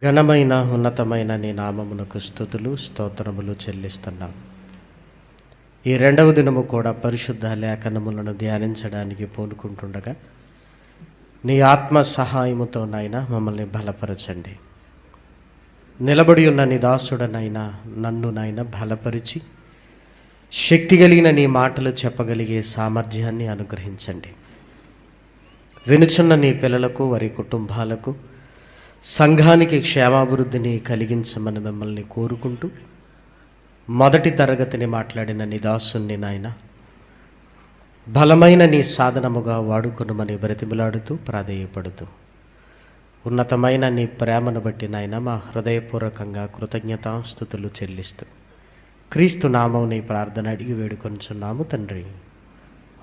ఘనమైన ఉన్నతమైన నీ నామమునకు స్తుతులు స్తోత్రములు చెల్లిస్తున్నాం. ఈ రెండవ దినము కూడా పరిశుద్ధ లేఖనములను ధ్యానించడానికి పూనుకుంటుండగా నీ ఆత్మ సహాయముతో నాయన మమ్మల్ని బలపరచండి. నిలబడి ఉన్న నీ దాసుడనైనా నన్ను నాయన బలపరిచి శక్తి కలిగిన నీ మాటలు చెప్పగలిగే సామర్థ్యాన్ని అనుగ్రహించండి. వినుచున్న నీ పిల్లలకు వారి కుటుంబాలకు సంఘానికి క్షేమాభివృద్ధిని కలిగించమని మిమ్మల్ని కోరుకుంటూ మొదటి తరగతిని మాట్లాడిన నీ దాసుని నాయన బలమైన నీ సాధనముగా వాడుకొనుమని బ్రతిమలాడుతూ ప్రాధేయపడుతూ ఉన్నతమైన నీ ప్రేమను బట్టి నాయన మా హృదయపూర్వకంగా కృతజ్ఞతాస్తుతులు చెల్లిస్తూ క్రీస్తు నామం నీ ప్రార్థన అడిగి వేడుకొనుచున్నాము తండ్రి,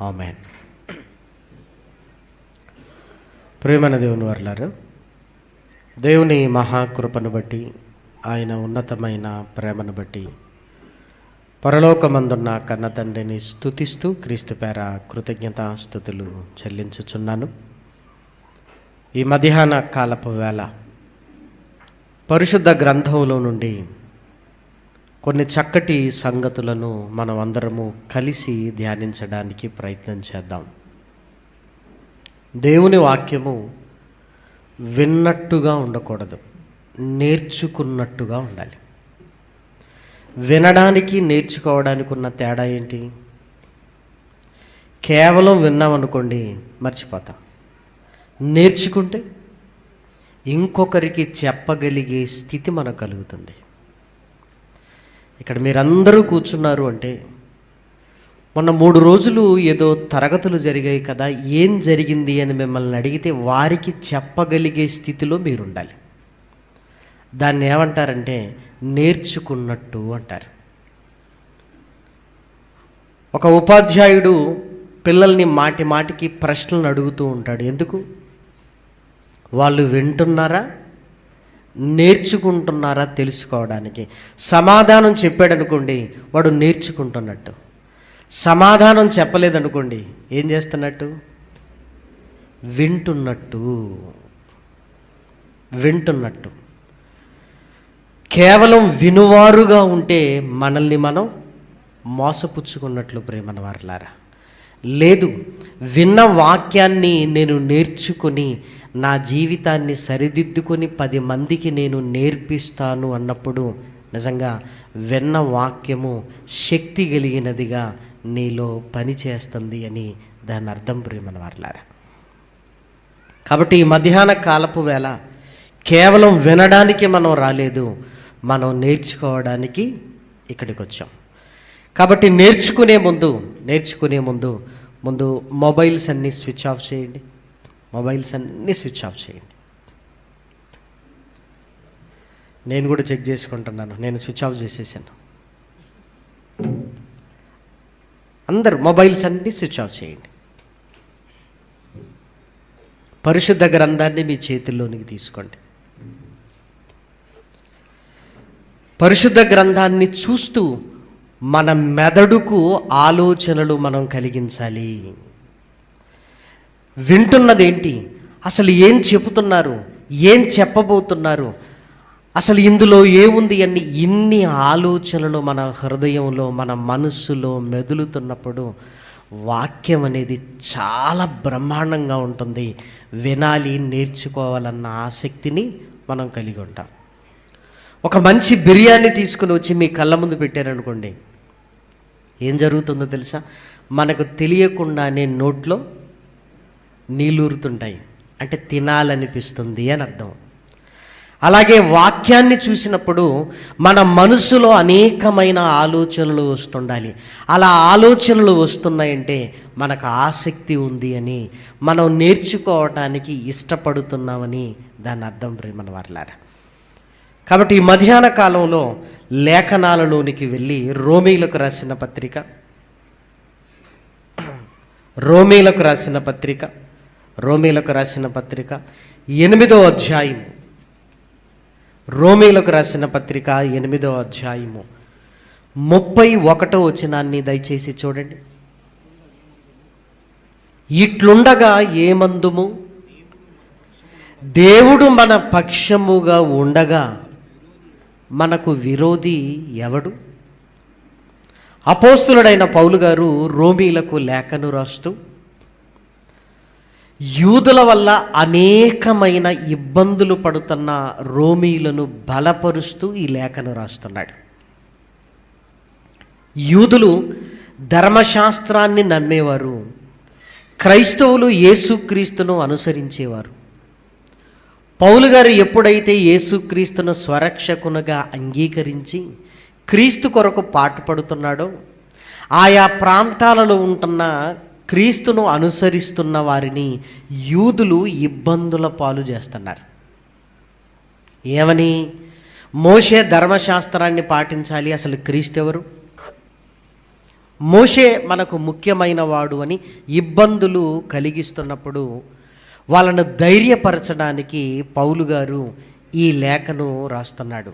ఆమేన్. ప్రియమైన దేవుని వర్లారు, దేవుని మహాకృపను బట్టి ఆయన ఉన్నతమైన ప్రేమను బట్టి పరలోకమందున్న కన్న తండ్రిని స్తుతిస్తూ క్రీస్తు పేర కృతజ్ఞతాస్తుతులు చెల్లించుచున్నాను. ఈ మధ్యాహ్న కాలపు వేళ పరిశుద్ధ గ్రంథంలో నుండి కొన్ని చక్కటి సంగతులను మనం అందరము కలిసి ధ్యానించడానికి ప్రయత్నం చేద్దాం. దేవుని వాక్యము విన్నట్టుగా ఉండకూడదు, నేర్చుకున్నట్టుగా ఉండాలి. వినడానికి నేర్చుకోవడానికి ఉన్న తేడా ఏంటి? కేవలం విన్నామనుకోండి మర్చిపోతాం. నేర్చుకుంటే ఇంకొకరికి చెప్పగలిగే స్థితి మనకు కలుగుతుంది. ఇక్కడ మీరందరూ కూర్చున్నారు అంటే మొన్న 3 రోజులు ఏదో తరగతులు జరిగాయి కదా, ఏం జరిగింది అని మిమ్మల్ని అడిగితే వారికి చెప్పగలిగే స్థితిలో మీరు ఉండాలి. దాన్ని ఏమంటారంటే నేర్చుకున్నట్టు అంటారు. ఒక ఉపాధ్యాయుడు పిల్లల్ని మాటి మాటికి ప్రశ్నలు అడుగుతూ ఉంటాడు. ఎందుకు? వాళ్ళు వింటున్నారా, నేర్చుకుంటున్నారా తెలుసుకోవడానికి. సమాధానం చెప్పాడనుకోండి వాడు నేర్చుకుంటున్నట్టు, సమాధానం చెప్పలేదనుకోండి ఏం చేస్తున్నట్టు? వింటున్నట్టు. కేవలం వినువారుగా ఉంటే మనల్ని మనం మోసపుచ్చుకున్నట్లు ప్రేమన వారలారా. లేదు, విన్న వాక్యాన్ని నేను నేర్చుకొని నా జీవితాన్ని సరిదిద్దుకొని 10 మందికి నేను నేర్పిస్తాను అన్నప్పుడు నిజంగా విన్న వాక్యము శక్తి కలిగినదిగా నీలో పనిచేస్తుంది అని దాని అర్థం ప్రియమని వారలారా. కాబట్టి ఈ మధ్యాహ్న కాలపు వేళ కేవలం వినడానికి మనం రాలేదు, మనం నేర్చుకోవడానికి ఇక్కడికి వచ్చాం. కాబట్టి నేర్చుకునే ముందు మొబైల్స్ అన్నీ స్విచ్ ఆఫ్ చేయండి. నేను కూడా చెక్ చేసుకుంటున్నాను, నేను స్విచ్ ఆఫ్ చేసేసాను. అందరూ మొబైల్స్ అన్నీ స్విచ్ ఆఫ్ చేయండి. పరిశుద్ధ గ్రంథాన్ని మీ చేతుల్లోనికి తీసుకోండి. పరిశుద్ధ గ్రంథాన్ని చూస్తూ మన మెదడుకు ఆలోచనలు మనం కలిగించాలి. వింటున్నదేంటి, అసలు ఏం చెబుతున్నారు, ఏం చెప్పబోతున్నారు, అసలు ఇందులో ఏముంది అని ఇన్ని ఆలోచనలు మన హృదయంలో మన మనస్సులో మెదులుతున్నప్పుడు వాక్యం అనేది చాలా బ్రహ్మాండంగా ఉంటుంది. వినాలి, నేర్చుకోవాలన్న ఆసక్తిని మనం కలిగి ఉంటాం. ఒక మంచి బిర్యానీ తీసుకుని వచ్చి మీ కళ్ళ ముందు పెట్టారనుకోండి, ఏం జరుగుతుందో తెలుసా? మనకు తెలియకుండానే నోట్లో నీళ్ళూరుతుంటాయి, అంటే తినాలనిపిస్తుంది అని అర్థం. అలాగే వాక్యాన్ని చూసినప్పుడు మన మనసులో అనేకమైన ఆలోచనలు వస్తుండాలి. అలా ఆలోచనలు వస్తున్నాయంటే మనకు ఆసక్తి ఉంది అని, మనం నేర్చుకోవటానికి ఇష్టపడుతున్నామని దాని అర్థం ప్రియమైన వారలారా. కాబట్టి ఈ మధ్యాహ్న కాలంలో లేఖనాలలోనికి వెళ్ళి రోమీలకు రాసిన పత్రిక 8వ అధ్యాయం, రోమీలకు రాసిన పత్రిక 8వ అధ్యాయము 31వ వచనాన్ని దయచేసి చూడండి. ఇట్లుండగా ఏమందుము, దేవుడు మన పక్షముగా ఉండగా మనకు విరోధి ఎవడు? అపోస్తులుడైన పౌలు గారు రోమీలకు లేఖను రాస్తూ యూదుల వల్ల అనేకమైన ఇబ్బందులు పడుతున్న రోమీలను బలపరుస్తూ ఈ లేఖను రాస్తున్నాడు. యూదులు ధర్మశాస్త్రాన్ని నమ్మేవారు, క్రైస్తవులు యేసుక్రీస్తును అనుసరించేవారు. పౌలు గారు ఎప్పుడైతే యేసుక్రీస్తును స్వరక్షకునిగా అంగీకరించి క్రీస్తు కొరకు పాటుపడుతున్నాడో, ఆయా ప్రాంతాలలో ఉంటున్న క్రీస్తును అనుసరిస్తున్న వారిని యూదులు ఇబ్బందుల పాలు చేస్తున్నారు. ఏమని? మోషే ధర్మశాస్త్రాన్ని పాటించాలి, అసలు క్రీస్తు ఎవరు? మోషే మనకు ముఖ్యమైన వాడు అని ఇబ్బందులు కలిగిస్తున్నప్పుడు వాళ్ళను ధైర్యపరచడానికి పౌలు గారు ఈ లేఖను రాస్తున్నాడు.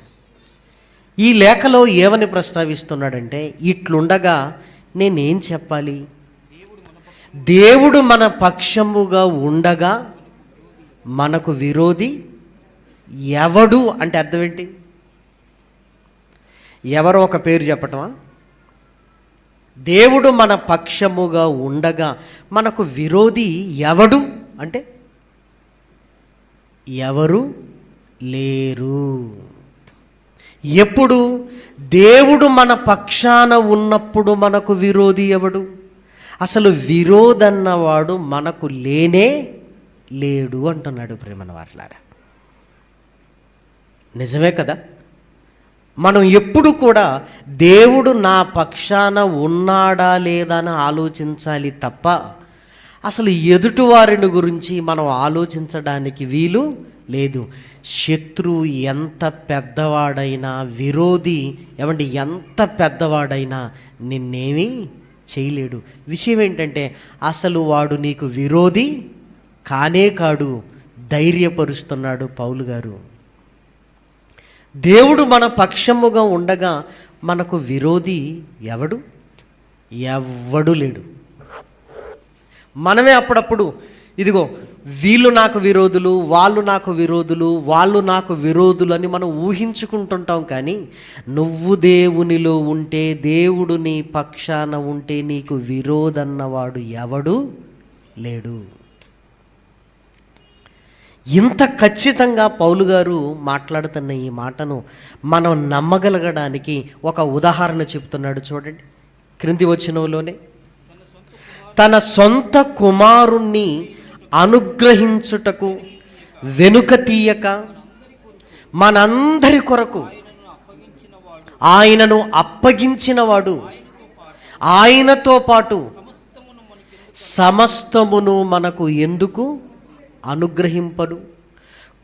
ఈ లేఖలో ఏమని ప్రస్తావిస్తున్నాడంటే, ఇట్లుండగా నేనేం చెప్పాలి? దేవుడు మన పక్షముగా ఉండగా మనకు విరోధి ఎవడు అంటే అర్థం ఏంటి? ఎవరో ఒక పేరు చెప్పటమా? దేవుడు మన పక్షముగా ఉండగా మనకు విరోధి ఎవడు అంటే ఎవరు లేరు. ఎప్పుడు? దేవుడు మన పక్షాన ఉన్నప్పుడు మనకు విరోధి ఎవడు? అసలు విరోధన్నవాడు మనకు లేనే లేడు అంటున్నాడు. ప్రేమన వారలారా, నిజమే కదా? మనం ఎప్పుడు కూడా దేవుడు నా పక్షాన ఉన్నాడా లేదా అని ఆలోచించాలి తప్ప అసలు ఎదుటివారిని గురించి మనం ఆలోచించడానికి వీలు లేదు. శత్రువు ఎంత పెద్దవాడైనా, విరోధి ఏమంటే ఎంత పెద్దవాడైనా నిన్నేమీ చేయలేడు. విషయం ఏంటంటే అసలు వాడు నీకు విరోధి కానే కాడు. ధైర్యపరుస్తున్నాడు పౌలు గారు. దేవుడు మన పక్షముగా ఉండగా మనకు విరోధి ఎవడు? ఎవ్వడు లేడు. మనమే అప్పుడప్పుడు ఇదిగో వీళ్ళు నాకు విరోధులు, వాళ్ళు నాకు విరోధులు, వాళ్ళు నాకు విరోధులు అని మనం ఊహించుకుంటుంటాం. కానీ నువ్వు దేవునిలో ఉంటే, దేవుడు నీ పక్షాన ఉంటే నీకు విరోధన్నవాడు ఎవడు లేడు. ఇంత ఖచ్చితంగా పౌలు గారు మాట్లాడుతున్న ఈ మాటను మనం నమ్మగలగడానికి ఒక ఉదాహరణ చెప్తున్నాడు. చూడండి, క్రింది వచనంలోనే, తన సొంత కుమారుణ్ణి అనుగ్రహించుటకు వెనుక తీయక మనందరి కొరకు ఆయనను అప్పగించినవాడు, ఆయనతో పాటు సమస్తమును మనకు ఎందుకు అనుగ్రహింపడు?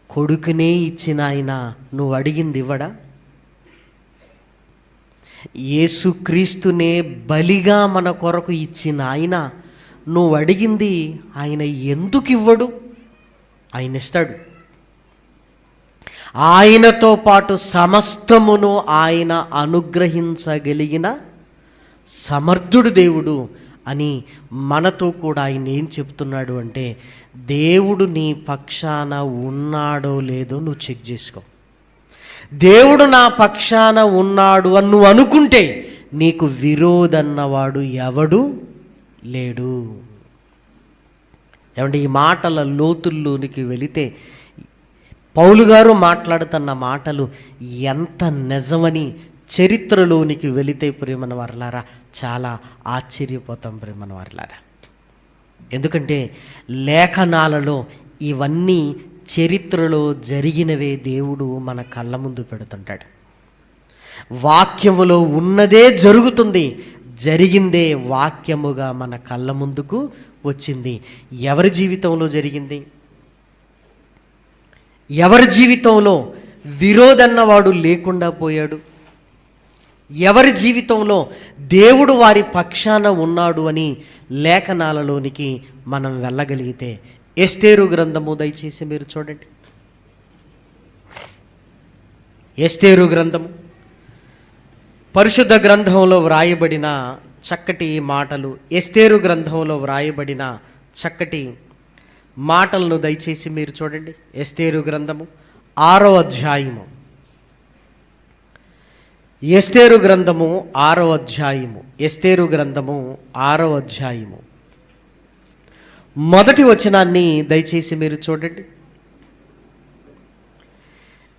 కొడుకునే ఇచ్చిన ఆయన నువ్వు అడిగింది ఇవ్వడా? యేసుక్రీస్తునే బలిగా మన కొరకు ఇచ్చిన ఆయన నువ్వు అడిగింది ఆయన ఎందుకు ఇవ్వడు? ఆయన ఇస్తాడు. ఆయనతో పాటు సమస్తమును ఆయన అనుగ్రహించగలిగిన సమర్థుడు దేవుడు అని మనతో కూడా ఆయన ఏం చెప్తున్నాడు అంటే, దేవుడు నీ పక్షాన ఉన్నాడో లేదో నువ్వు చెక్ చేసుకో. దేవుడు నా పక్షాన ఉన్నాడు అని నువ్వు అనుకుంటే నీకు విరోధన్నవాడు ఎవడు లేడు. ఏమంటే ఈ మాటల లోతుల్లోనికి వెళితే పౌలు గారు మాట్లాడుతున్న మాటలు ఎంత నిజమని చరిత్రలోనికి వెళితే ప్రేమన వారలారా చాలా ఆశ్చర్యపోతాం ప్రేమన వారలారా. ఎందుకంటే లేఖనాలలో ఇవన్నీ చరిత్రలో జరిగినవే దేవుడు మన కళ్ళ ముందు పెడుతుంటాడు. వాక్యములో ఉన్నదే జరుగుతుంది, జరిగిందే వాక్యముగా మన కళ్ళ ముందుకు వచ్చింది. ఎవరి జీవితంలో జరిగింది? ఎవరి జీవితంలో విరోధన్నవాడు లేకుండా పోయాడు? ఎవరి జీవితంలో దేవుడు వారి పక్షాన ఉన్నాడు అని లేఖనాలలోనికి మనం వెళ్ళగలిగితే, ఎస్తేరు గ్రంథము దయచేసి మీరు చూడండి. ఎస్తేరు గ్రంథము పరిశుద్ధ గ్రంథంలో వ్రాయబడిన చక్కటి మాటలు, ఎస్తేరు గ్రంథంలో వ్రాయబడిన చక్కటి మాటలను దయచేసి మీరు చూడండి. ఎస్తేరు గ్రంథము 6వ అధ్యాయము. ఎస్తేరు గ్రంథము 6వ అధ్యాయము. ఎస్తేరు గ్రంథము 6వ అధ్యాయము మొదటి వచనాన్ని దయచేసి మీరు చూడండి.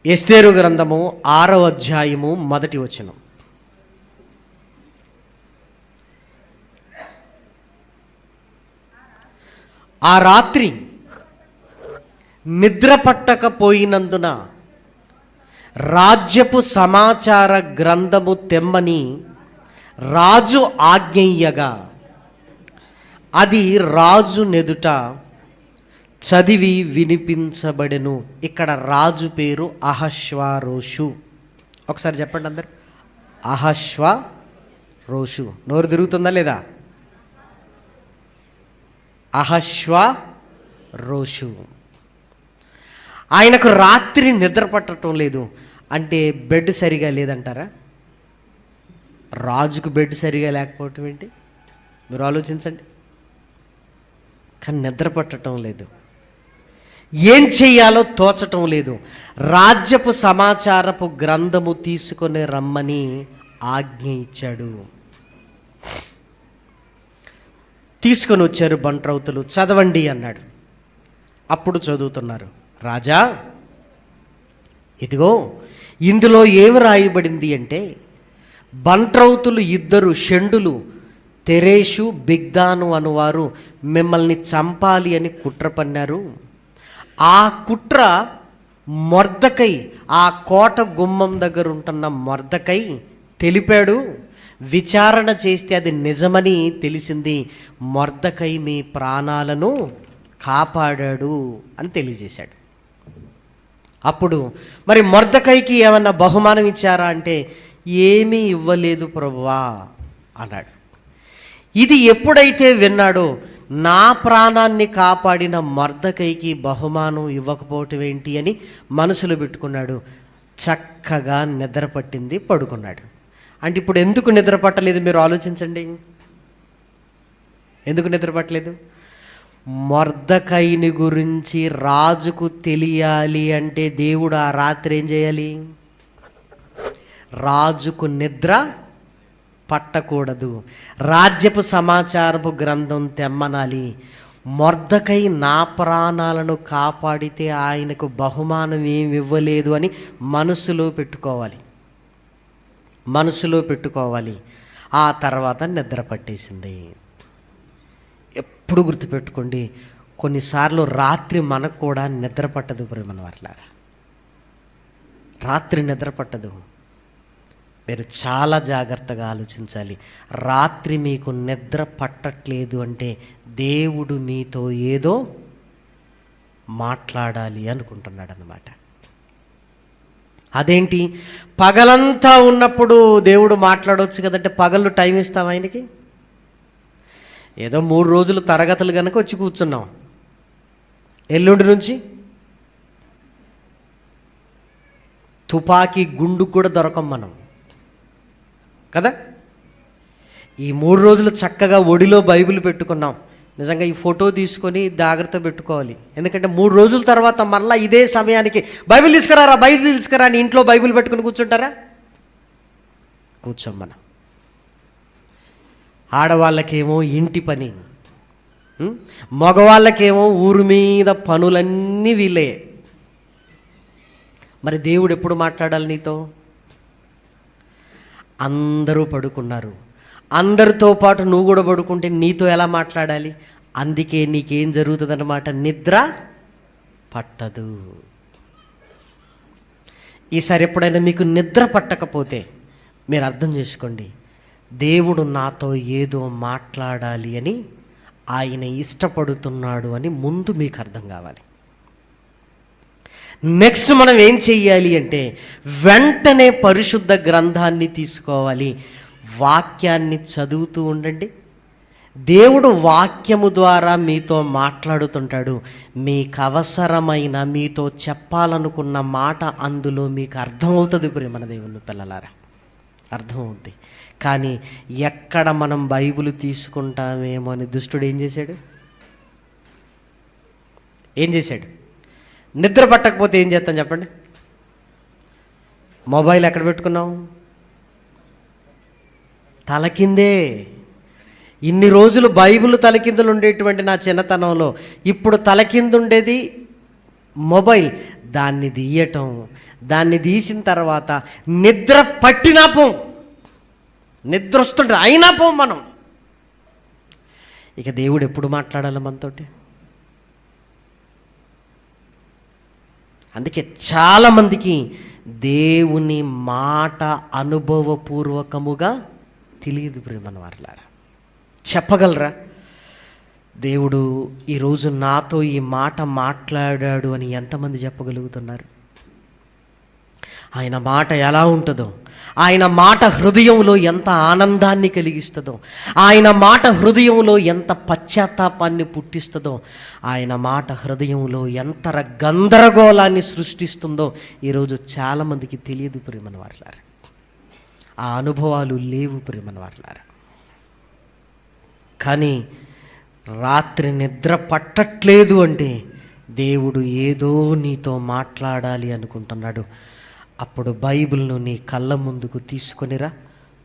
ఎస్తేరు గ్రంథము 6వ అధ్యాయము మొదటి వచనం. ఆ రాత్రి నిద్ర పట్టకపోయినందున రాజ్యపు సమాచార గ్రంథము తెమ్మని రాజు ఆజ్ఞయ్యగా అది రాజు నెదుట చదివి వినిపించబడెను. ఇక్కడ రాజు పేరు అహష్వారోషు. ఒకసారి చెప్పండి అందరు, అహష్వారోషు. నోరు తిరుగుతుందా లేదా? అహష్వారోషు. ఆయనకు రాత్రి నిద్ర పట్టడం లేదు అంటే బెడ్ సరిగా లేదంటారా? రాజుకు బెడ్ సరిగా లేకపోవటం ఏంటి? మీరు ఆలోచించండి. కానీ నిద్ర పట్టడం లేదు, ఏం చెయ్యాలో తోచటం లేదు. రాజ్యపు సమాచారపు గ్రంథము తీసుకొని రమ్మని ఆజ్ఞ ఇచ్చాడు. తీసుకొని వచ్చారు బంట్రౌతులు. చదవండి అన్నాడు. అప్పుడు చదువుతున్నారు. రాజా, ఇదిగో ఇందులో ఏమి రాయబడింది అంటే, బంట్రౌతులు 2 షండులు తెరేషు బిగ్దాను అనువారు మిమ్మల్ని చంపాలి అని కుట్ర పన్నారు. ఆ కుట్ర మొర్దకై, ఆ కోట గుమ్మం దగ్గర ఉంటున్న మొర్దకై తెలిపాడు. విచారణ చేస్తే అది నిజమని తెలిసింది. మొర్దకై మీ ప్రాణాలను కాపాడాడు అని తెలియజేశాడు. అప్పుడు మరి మొర్దకైకి ఏమన్నా బహుమానం ఇచ్చారా అంటే, ఏమీ ఇవ్వలేదు ప్రభువా అన్నాడు. ఇది ఎప్పుడైతే విన్నాడో, నా ప్రాణాన్ని కాపాడిన మొర్దకైకి బహుమానం ఇవ్వకపోవటం ఏంటి అని మనసులో పెట్టుకున్నాడు. చక్కగా నిద్ర పట్టింది, పడుకున్నాడు. అంటే ఇప్పుడు ఎందుకు నిద్ర పట్టలేదు మీరు ఆలోచించండి. ఎందుకు నిద్ర పట్టలేదు? మొర్దకైని గురించి రాజుకు తెలియాలి అంటే దేవుడు ఆ రాత్రి ఏం చేయాలి? రాజుకు నిద్ర పట్టకూడదు. రాజ్యపు సమాచారపు గ్రంథం తెమ్మనాలి. మొర్దకై నా ప్రాణాలను కాపాడితే ఆయనకు బహుమానం ఏమి ఇవ్వలేదు అని మనసులో పెట్టుకోవాలి. మనసులో పెట్టుకోవాలి. ఆ తర్వాత నిద్ర పట్టేసింది. ఎప్పుడు గుర్తుపెట్టుకోండి, కొన్నిసార్లు రాత్రి మనకు కూడా నిద్ర పట్టదు ప్రేమను వర్లారా. రాత్రి నిద్ర పట్టదు. మీరు చాలా జాగ్రత్తగా ఆలోచించాలి. రాత్రి మీకు నిద్ర పట్టట్లేదు అంటే దేవుడు మీతో ఏదో మాట్లాడాలి అనుకుంటున్నాడు అన్నమాట. అదేంటి? పగలంతా ఉన్నప్పుడు దేవుడు మాట్లాడవచ్చు కదంటే పగళ్ళు టైం ఇస్తాం ఆయనకి? ఏదో 3 రోజులు తరగతులు కనుక వచ్చి కూర్చున్నాం, ఎల్లుండి నుంచి తుపాకీ గుండు కూడా దొరకం మనం కదా. ఈ 3 రోజులు చక్కగా ఒడిలో బైబిల్ పెట్టుకున్నాం. నిజంగా ఈ ఫోటో తీసుకొని జాగ్రత్త పెట్టుకోవాలి. ఎందుకంటే 3 రోజుల తర్వాత మళ్ళీ ఇదే సమయానికి బైబిల్ తీసుకురారా, బైబిల్ తీసుకురా అని ఇంట్లో బైబిల్ పెట్టుకుని కూర్చుంటారా? కూర్చోం మనం. ఆడవాళ్ళకేమో ఇంటి పని, మగవాళ్ళకేమో ఊరు మీద పనులన్నీ వీళ్ళే. మరి దేవుడు ఎప్పుడు మాట్లాడాలి నీతో? అందరూ పడుకున్నారు, అందరితో పాటు నువ్వు కూడా పడుకుంటే నీతో ఎలా మాట్లాడాలి? అందుకే నీకేం జరుగుతుందన్నమాట, నిద్ర పట్టదు. ఈసారి ఎప్పుడైనా మీకు నిద్ర పట్టకపోతే మీరు అర్థం చేసుకోండి, దేవుడు నాతో ఏదో మాట్లాడాలి అని ఆయన ఇష్టపడుతున్నాడు అని ముందు మీకు అర్థం కావాలి. నెక్స్ట్ మనం ఏం చెయ్యాలి అంటే వెంటనే పరిశుద్ధ గ్రంథాన్ని తీసుకోవాలి, వాక్యాన్ని చదువుతూ ఉండండి. దేవుడు వాక్యము ద్వారా మీతో మాట్లాడుతుంటాడు. మీకు అవసరమైన, మీతో చెప్పాలనుకున్న మాట అందులో మీకు అర్థమవుతుంది. ప్రియమైన దేవుని పిల్లలారా, అర్థమవుతుంది. కానీ ఎక్కడ మనం బైబిల్ తీసుకుంటామేమో అని దుష్టుడు ఏం చేశాడు? ఏం చేశాడు? నిద్ర పట్టకపోతే ఏం చేస్తాం చెప్పండి? మొబైల్ ఎక్కడ పెట్టుకున్నాం? తల కిందే. ఇన్ని రోజులు బైబిల్ తలకిందులు ఉండేటువంటి నా చిన్నతనంలో ఇప్పుడు తలకింద ఉండేది మొబైల్. దాన్ని తీయటం, దాన్ని తీసిన తర్వాత నిద్ర పట్టినా పోం, నిద్ర వస్తుంటుంది అయినా పోం మనం. ఇక దేవుడు ఎప్పుడు మాట్లాడాలి మనతోటి? అందుకే చాలామందికి దేవుని మాట అనుభవపూర్వకముగా తెలియదు. ప్రియమైన వారలారా, చెప్పగలరా దేవుడు ఈరోజు నాతో ఈ మాట మాట్లాడాడు అని ఎంతమంది చెప్పగలుగుతున్నారు? ఆయన మాట ఎలా ఉంటుందో, ఆయన మాట హృదయంలో ఎంత ఆనందాన్ని కలిగిస్తుందో, ఆయన మాట హృదయంలో ఎంత పశ్చాత్తాపాన్ని పుట్టిస్తుందో, ఆయన మాట హృదయంలో ఎంత గందరగోళాన్ని సృష్టిస్తుందో ఈరోజు చాలామందికి తెలియదు ప్రియమైన వారలారా. ఆ అనుభవాలు లేవు ప్రియమైన వారలారా. కానీ రాత్రి నిద్ర పట్టట్లేదు అంటే దేవుడు ఏదో నీతో మాట్లాడాలి అనుకుంటున్నాడు. అప్పుడు బైబిల్ను నీ కళ్ళ ముందుకు తీసుకొనిరా,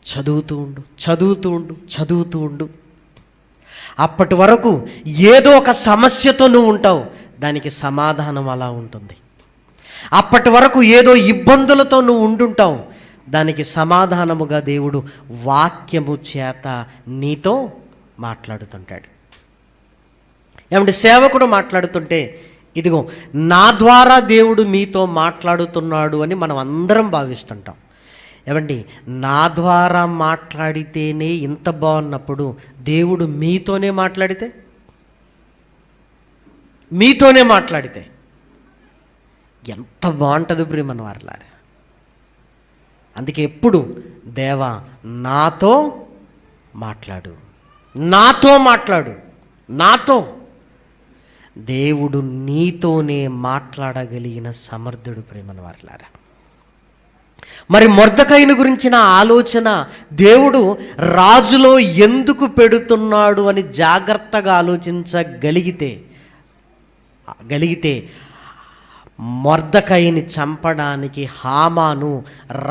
చదువుతూ ఉండు, చదువుతూ ఉండు, చదువుతూ ఉండు. అప్పటి వరకు ఏదో ఒక సమస్యతో నువ్వు ఉంటావు, దానికి సమాధానం అలా ఉంటుంది. అప్పటి వరకు ఏదో ఇబ్బందులతో నువ్వు ఉండుంటావు, దానికి సమాధానముగా దేవుడు వాక్యము చేత నీతో మాట్లాడుతుంటాడు. ఏమంటే సేవకుడు మాట్లాడుతుంటే ఇదిగో నా ద్వారా దేవుడు మీతో మాట్లాడుతున్నాడు అని మనం అందరం భావిస్తుంటాం. ఏమండి, నా ద్వారా మాట్లాడితేనే ఇంత బాగున్నప్పుడు దేవుడు మీతోనే మాట్లాడితే ఎంత బాగుంటుంది ప్రియమైన వారలారా. అందుకే ఎప్పుడు దేవా నాతో మాట్లాడు, నాతో. దేవుడు నీతోనే మాట్లాడగలిగిన సమర్థుడు ప్రేమన వారలారా. మరి మొర్దెకైను గురించిన ఆలోచన దేవుడు రాజులో ఎందుకు పెడుతున్నాడు అని జాగ్రత్తగా ఆలోచించగలిగితే మొర్దెకైని చంపడానికి హామాను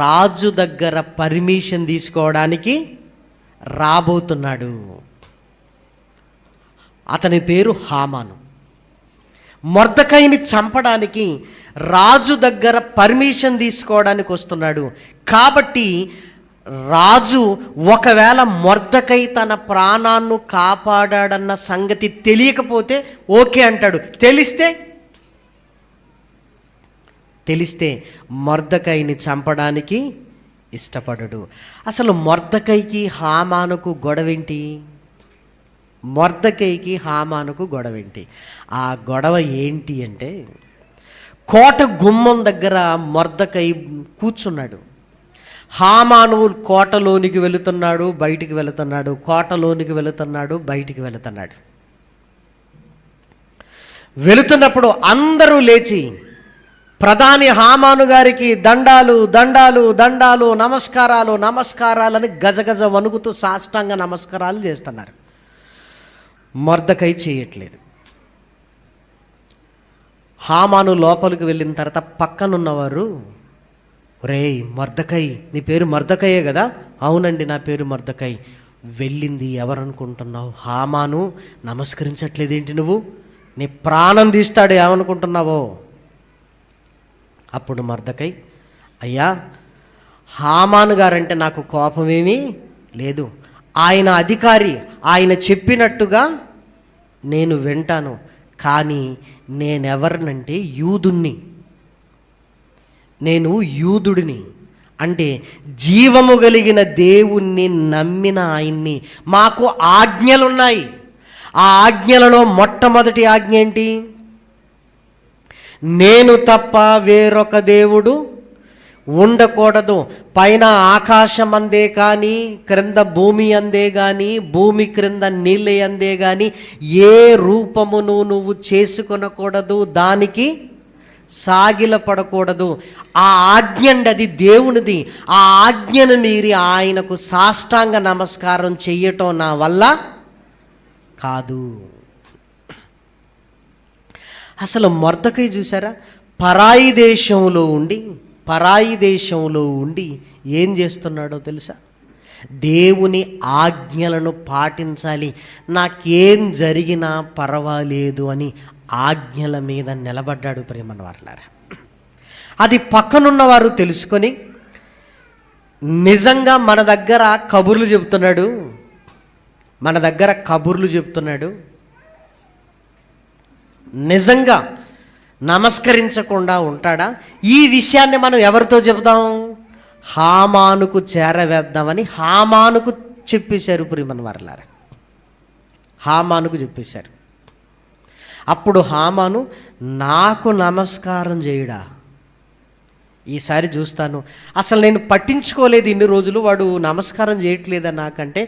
రాజు దగ్గర పర్మిషన్ తీసుకోవడానికి రాబోతున్నాడు. అతని పేరు హామాను. మొర్దెకైని చంపడానికి రాజు దగ్గర పర్మిషన్ తీసుకోవడానికి వస్తున్నాడు. కాబట్టి రాజు ఒకవేళ మొర్దెకై తన ప్రాణాన్ని కాపాడాడన్న సంగతి తెలియకపోతే ఓకే అంటాడు. తెలిస్తే మొర్దెకైని చంపడానికి ఇష్టపడడు. అసలు మొర్దెకైకి హామానుకు గొడవేంటి? మొర్దెకైకి హామానుకు గొడవేంటి? ఆ గొడవ ఏంటి అంటే, కోట గుమ్మం దగ్గర మొర్దెకై కూర్చున్నాడు. హామాను కోటలోనికి వెళుతున్నాడు, బయటికి వెళుతున్నాడు, కోటలోనికి వెళుతున్నాడు, బయటికి వెళుతున్నాడు. వెళుతున్నప్పుడు అందరూ లేచి ప్రధాని హామాను గారికి దండాలు దండాలు దండాలు, నమస్కారాలు నమస్కారాలని గజగజ వణుకుతూ సాష్టాంగ నమస్కారాలు చేస్తున్నారు. మొర్దెకై చేయట్లేదు. హామాను లోపలికి వెళ్ళిన తర్వాత పక్కనున్నవారు, ఒరేయ్ మొర్దెకై, నీ పేరు మొర్దెకయే కదా? అవునండి, నా పేరు మొర్దెకై. వెళ్ళింది ఎవరనుకుంటున్నావు? హామాను. నమస్కరించట్లేదేంటి నువ్వు? నీ ప్రాణం తీస్తాడు ఏమనుకుంటున్నావో? అప్పుడు మొర్దెకై, అయ్యా హామాను గారంటే నాకు కోపమేమీ లేదు, ఆయన అధికారి, ఆయన చెప్పినట్టుగా నేను వింటాను. కానీ నేనెవరినంటే నేను యూదుడిని, అంటే జీవము కలిగిన దేవుణ్ణి నమ్మిన ఆయన్ని. మాకు ఆజ్ఞలున్నాయి. ఆ ఆజ్ఞలలో మొట్టమొదటి ఆజ్ఞ ఏంటి? నేను తప్ప వేరొక దేవుడు ఉండకూడదు. పైన ఆకాశం అందే కానీ, క్రింద భూమి అందే కానీ, భూమి క్రింద నీళ్ళ అందే కానీ ఏ రూపమును నువ్వు చేసుకొనకూడదు, దానికి సాగిలపడకూడదు. ఆ ఆజ్ఞ అండి, అది దేవునిది. ఆ ఆజ్ఞను మీరి ఆయనకు సాష్టాంగ నమస్కారం చెయ్యటం నా వల్ల కాదు. అసలు మొర్దకై చూసారా, పరాయి దేశంలో ఉండి ఏం చేస్తున్నాడో తెలుసా? దేవుని ఆజ్ఞలను పాటించాలి, నాకేం జరిగినా పర్వాలేదు అని ఆజ్ఞల మీద నిలబడ్డాడు ప్రేమన్న వారలారా. అది పక్కనున్న వారు తెలుసుకొని నిజంగా మన దగ్గర కబుర్లు చెప్తున్నాడు, నిజంగా నమస్కరించకుండా ఉంటాడా? ఈ విషయాన్ని మనం ఎవరితో చెబుతాం? హామానుకు చేరవేద్దామని హామానుకు చెప్పేశారు ప్రియమైన వారలారా. హామానుకు చెప్పేశారు. అప్పుడు హామాను, నాకు నమస్కారం చేయడా? ఈసారి చూస్తాను. అసలు నేను పట్టించుకోలేదు ఇన్ని రోజులు, వాడు నమస్కారం చేయట్లేదా నాకంటే.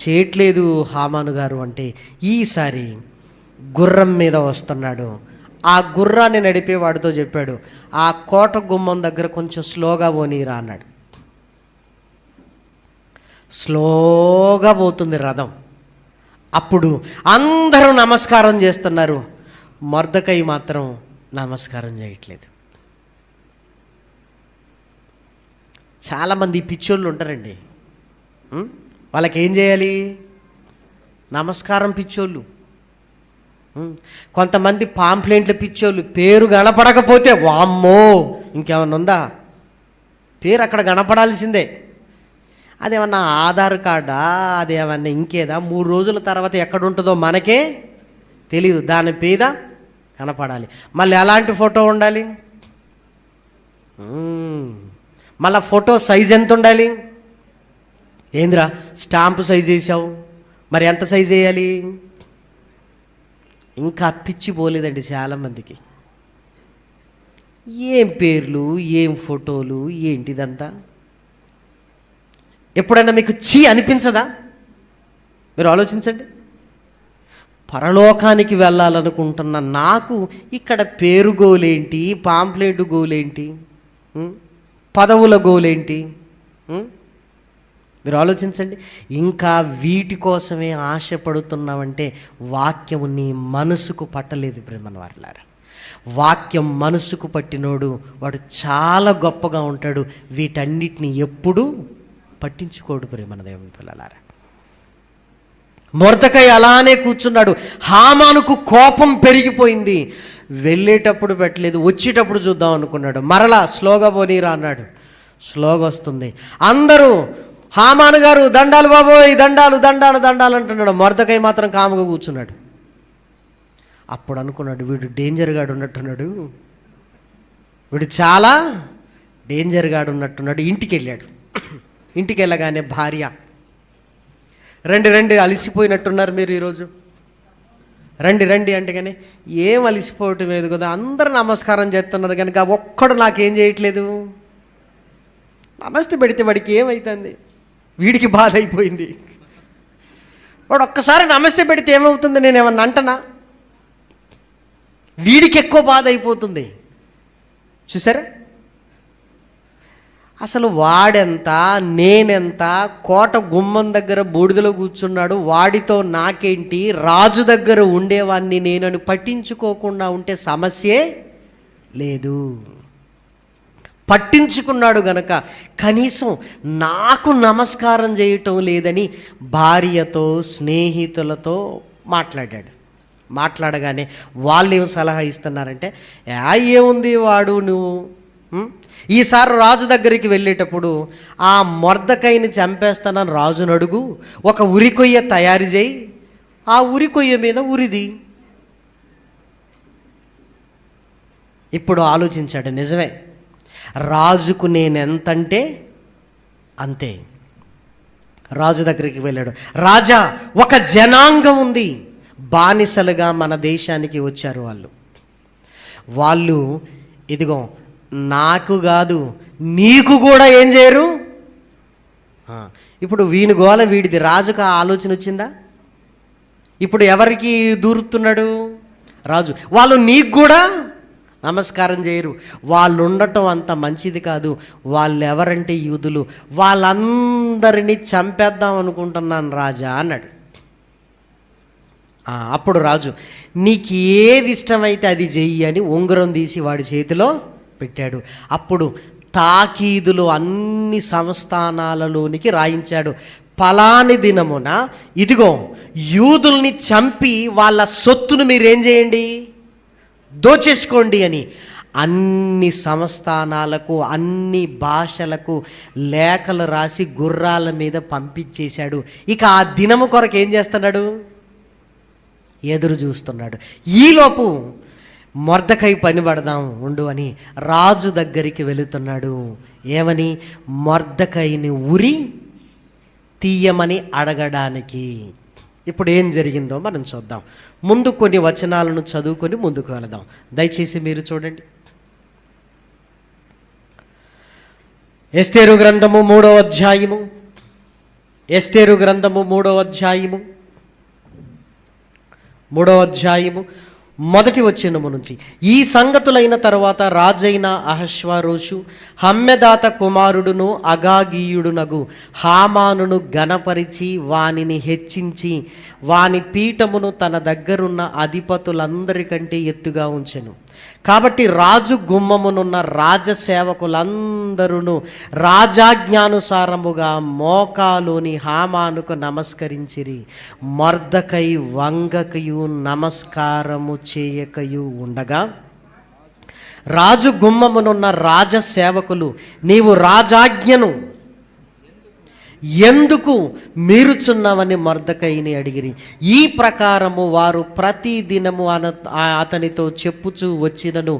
చేయట్లేదు హామాను గారు అంటే, ఈసారి గుర్రం మీద వస్తున్నాడు. ఆ గుర్రాన్ని నడిపే వాడితో చెప్పాడు, ఆ కోట గుమ్మం దగ్గర కొంచెం స్లోగా పోనీరా అన్నాడు. స్లోగా పోతుంది రథం. అప్పుడు అందరూ నమస్కారం చేస్తున్నారు, మొర్దకై మాత్రం నమస్కారం చేయట్లేదు. చాలామంది పిచ్చోళ్ళు ఉంటారండి. వాళ్ళకి ఏం చేయాలి? నమస్కారం పిచ్చోళ్ళు. కొంతమంది పాంప్లెంట్ల పిచ్చోళ్ళు, పేరు కనపడకపోతే వామ్మో ఇంకేమన్నా ఉందా, పేరు అక్కడ కనపడాల్సిందే. అదేమన్నా ఆధార్ కార్డా, అదేమన్నా ఇంకేదా, 3 రోజుల తర్వాత ఎక్కడుంటుందో మనకే తెలియదు, దాని మీద కనపడాలి. మళ్ళీ ఎలాంటి ఫోటో ఉండాలి? మళ్ళీ ఫోటో సైజ్ ఎంత ఉండాలి? ఏంద్రా స్టాంపు సైజ్ వేసావు, మరి ఎంత సైజ్ వేయాలి? ఇంకా పిచ్చి పోలేదండి చాలామందికి. ఏం పేర్లు, ఏం ఫోటోలు, ఏంటిదంతా? ఎప్పుడైనా మీకు చీ అనిపించదా? మీరు ఆలోచించండి. పరలోకానికి వెళ్ళాలనుకుంటున్న నాకు ఇక్కడ పేరు గోలేంటి, పాంప్లెట్ గోలేంటి, పదవుల గోలేంటి? మీరు ఆలోచించండి. ఇంకా వీటి కోసమే ఆశపడుతున్నామంటే వాక్యము నీ మనసుకు పట్టలేదు ప్రేమన్న వారలారా. వాక్యం మనసుకు పట్టినోడు వాడు చాలా గొప్పగా ఉంటాడు. వీటన్నిటిని ఎప్పుడూ పట్టించుకోడు ప్రేమన్న దేవుని పిల్లలారా. మొర్దకై అలానే కూర్చున్నాడు. హామానుకు కోపం పెరిగిపోయింది. వెళ్ళేటప్పుడు పెట్టలేదు, వచ్చేటప్పుడు చూద్దాం అనుకున్నాడు. మరలా స్లోగా పోనీరా అన్నాడు. స్లోగా వస్తుంది. అందరూ హామాను గారు దండాలు బాబోయ్, దండాలు దండాలు దండాలు అంటున్నాడు. మొర్దకై మాత్రం కాముగా కూర్చున్నాడు. అప్పుడు అనుకున్నాడు, వీడు డేంజర్ గాడు ఉన్నట్టున్నాడు, వీడు చాలా డేంజర్ గాడు ఉన్నట్టున్నాడు. ఇంటికి వెళ్ళాడు. ఇంటికి వెళ్ళగానే భార్య, రండి అలిసిపోయినట్టున్నారు మీరు ఈరోజు, రండి అంటే కానీ ఏం అలిసిపోవటం లేదు కదా, అందరూ నమస్కారం చేస్తున్నారు కనుక ఒక్కడు నాకేం చేయట్లేదు. నమస్తే పెడితే వాడికి ఏమవుతుంది? వీడికి బాధ అయిపోయింది. వాడు ఒక్కసారి నమస్తే పెడితే ఏమవుతుంది, నేను ఏమన్నా అంటనా? వీడికి ఎక్కువ బాధ అయిపోతుంది. చూసారా? అసలు వాడెంత, నేనెంత, కోట గుమ్మం దగ్గర బూడిదలో కూర్చున్నాడు, వాడితో నాకేంటి, రాజు దగ్గర ఉండేవాడిని నేనని పట్టించుకోకుండా ఉంటే సమస్యే లేదు. పట్టించుకున్నాడు గనక కనీసం నాకు నమస్కారం చేయటం లేదని భార్యతో, స్నేహితులతో మాట్లాడాడు. మాట్లాడగానే వాళ్ళు ఏం సలహా ఇస్తున్నారంటే, ఏముంది వాడు, నువ్వు ఈసారి రాజు దగ్గరికి వెళ్ళేటప్పుడు ఆ మొర్దకైని చంపేస్తానని రాజును అడుగు, ఒక ఉరికొయ్య తయారు చేయి, ఆ ఉరికొయ్య మీద ఉరిది. ఇప్పుడు ఆలోచించాడు, నిజమే, రాజుకు నేనెంతంటే అంతే. రాజు దగ్గరికి వెళ్ళాడు. రాజా, ఒక జనాంగం ఉంది, బానిసలుగా మన దేశానికి వచ్చారు వాళ్ళు ఇదిగో నాకు కాదు నీకు కూడా ఏం చేయరు. ఇప్పుడు వీని గోల వీడిది. రాజుకు ఆ ఆలోచన వచ్చిందా? ఇప్పుడు ఎవరికి దూరుతున్నాడు రాజు? వాళ్ళు నీకు కూడా నమస్కారం చేయరు. వాళ్ళు ఉండటం అంత మంచిది కాదు. వాళ్ళు ఎవరంటే యూదులు, వాళ్ళందరినీ చంపేద్దాం అనుకుంటున్నాను రాజా అన్నాడు. అప్పుడు రాజు, నీకు ఏది ఇష్టమైతే అది చెయ్యి అని ఉంగరం తీసి వాడి చేతిలో పెట్టాడు. అప్పుడు తాకీదులు అన్ని సంస్థానాలలోనికి రాయించాడు. పలాని దినమున ఇదిగో యూదుల్ని చంపి వాళ్ళ సొత్తును మీరేం చేయండి, దోచేసుకోండి అని అన్ని సంస్థానాలకు అన్ని భాషలకు లేఖలు రాసి గుర్రాల మీద పంపించేశాడు. ఇక ఆ దినము కొరకు ఏం చేస్తున్నాడు, ఎదురు చూస్తున్నాడు. ఈలోపు మొర్దెకై పని పడదాం ఉండు అని రాజు దగ్గరికి వెళుతున్నాడు. ఏమని, మొర్దెకైని ఉరి తీయమని అడగడానికి. ఇప్పుడు ఏం జరిగిందో మనం చూద్దాం. ముందు కొన్ని వచనాలను చదువుకొని ముందుకు వెళదాం. దయచేసి మీరు చూడండి. ఎస్తేరు గ్రంథము 3వ అధ్యాయము, ఎస్తేరు గ్రంథము 3వ అధ్యాయము 1వ వచనము నుంచి. ఈ సంగతులైన తరువాత రాజైన అహష్వేరోషు హమ్మెదాత కుమారుడును అగాగీయుడునగు హామానును గణపరిచి వానిని హెచ్చించి వాని పీఠమును తన దగ్గరున్న అధిపతులందరికంటే ఎత్తుగా ఉంచెను. కాబట్టి రాజు గుమ్మమునున్న రాజసేవకులందరూ రాజాజ్ఞానుసారముగా మోకాలుని హామానుకు నమస్కరించిరి. మొర్దెకై వంగకయు నమస్కారము చేయకయు ఉండగా రాజు గుమ్మమునున్న రాజసేవకులు, నీవు రాజాజ్ఞను ఎందుకు మీరుచున్నావని మొర్దెకైని అడిగిరి. ఈ ప్రకారము వారు ప్రతి దినము అతనితో చెప్పుచూ వచ్చినను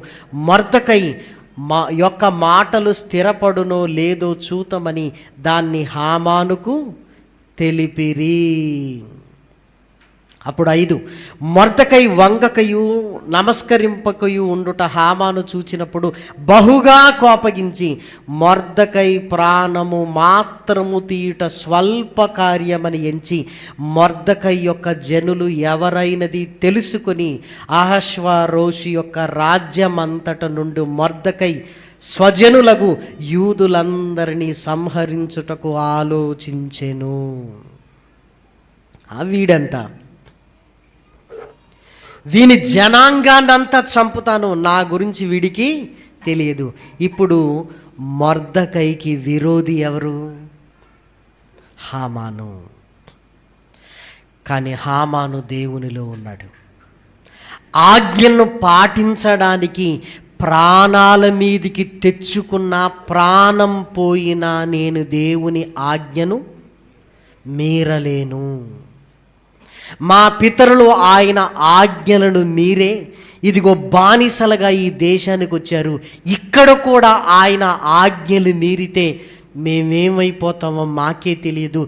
మొర్దెకై యొక్క మాటలు స్థిరపడునో లేదో చూతమని దాన్ని హామానుకు తెలిపిరి. అప్పుడు 5, మొర్దెకై వంగకయు నమస్కరింపకయు ఉండుట హామాను చూచినప్పుడు బహుగా కోపగించి మొర్దెకై ప్రాణము మాత్రము తీయుట స్వల్ప కార్యమని ఎంచి మొర్దెకై యొక్క జనులు ఎవరైనది తెలుసుకొని అహష్వేరోషు యొక్క రాజ్యమంతట నుండి మొర్దెకై స్వజనులకు యూదులందరినీ సంహరించుటకు ఆలోచించెను. వీడంతా వీని జనాంగాన్నంతా చంపుతాను, నా గురించి వీడికి తెలియదు. ఇప్పుడు మొర్దెకైకి విరోధి ఎవరు, హామాను. కానీ హామాను దేవునిలో ఉన్నాడు. ఆజ్ఞను పాటించడానికి ప్రాణాల మీదికి తెచ్చుకున్న ప్రాణం పోయినా నేను దేవుని ఆజ్ఞను మీరలేను. మా పితరులు ఆయన ఆజ్ఞలను మీరే ఇదిగో బానిసలుగా ఈ దేశానికి వచ్చారు. ఇక్కడ కూడా ఆయన ఆజ్ఞలు మీరితే మేమేమైపోతామో మాకే తెలియదు.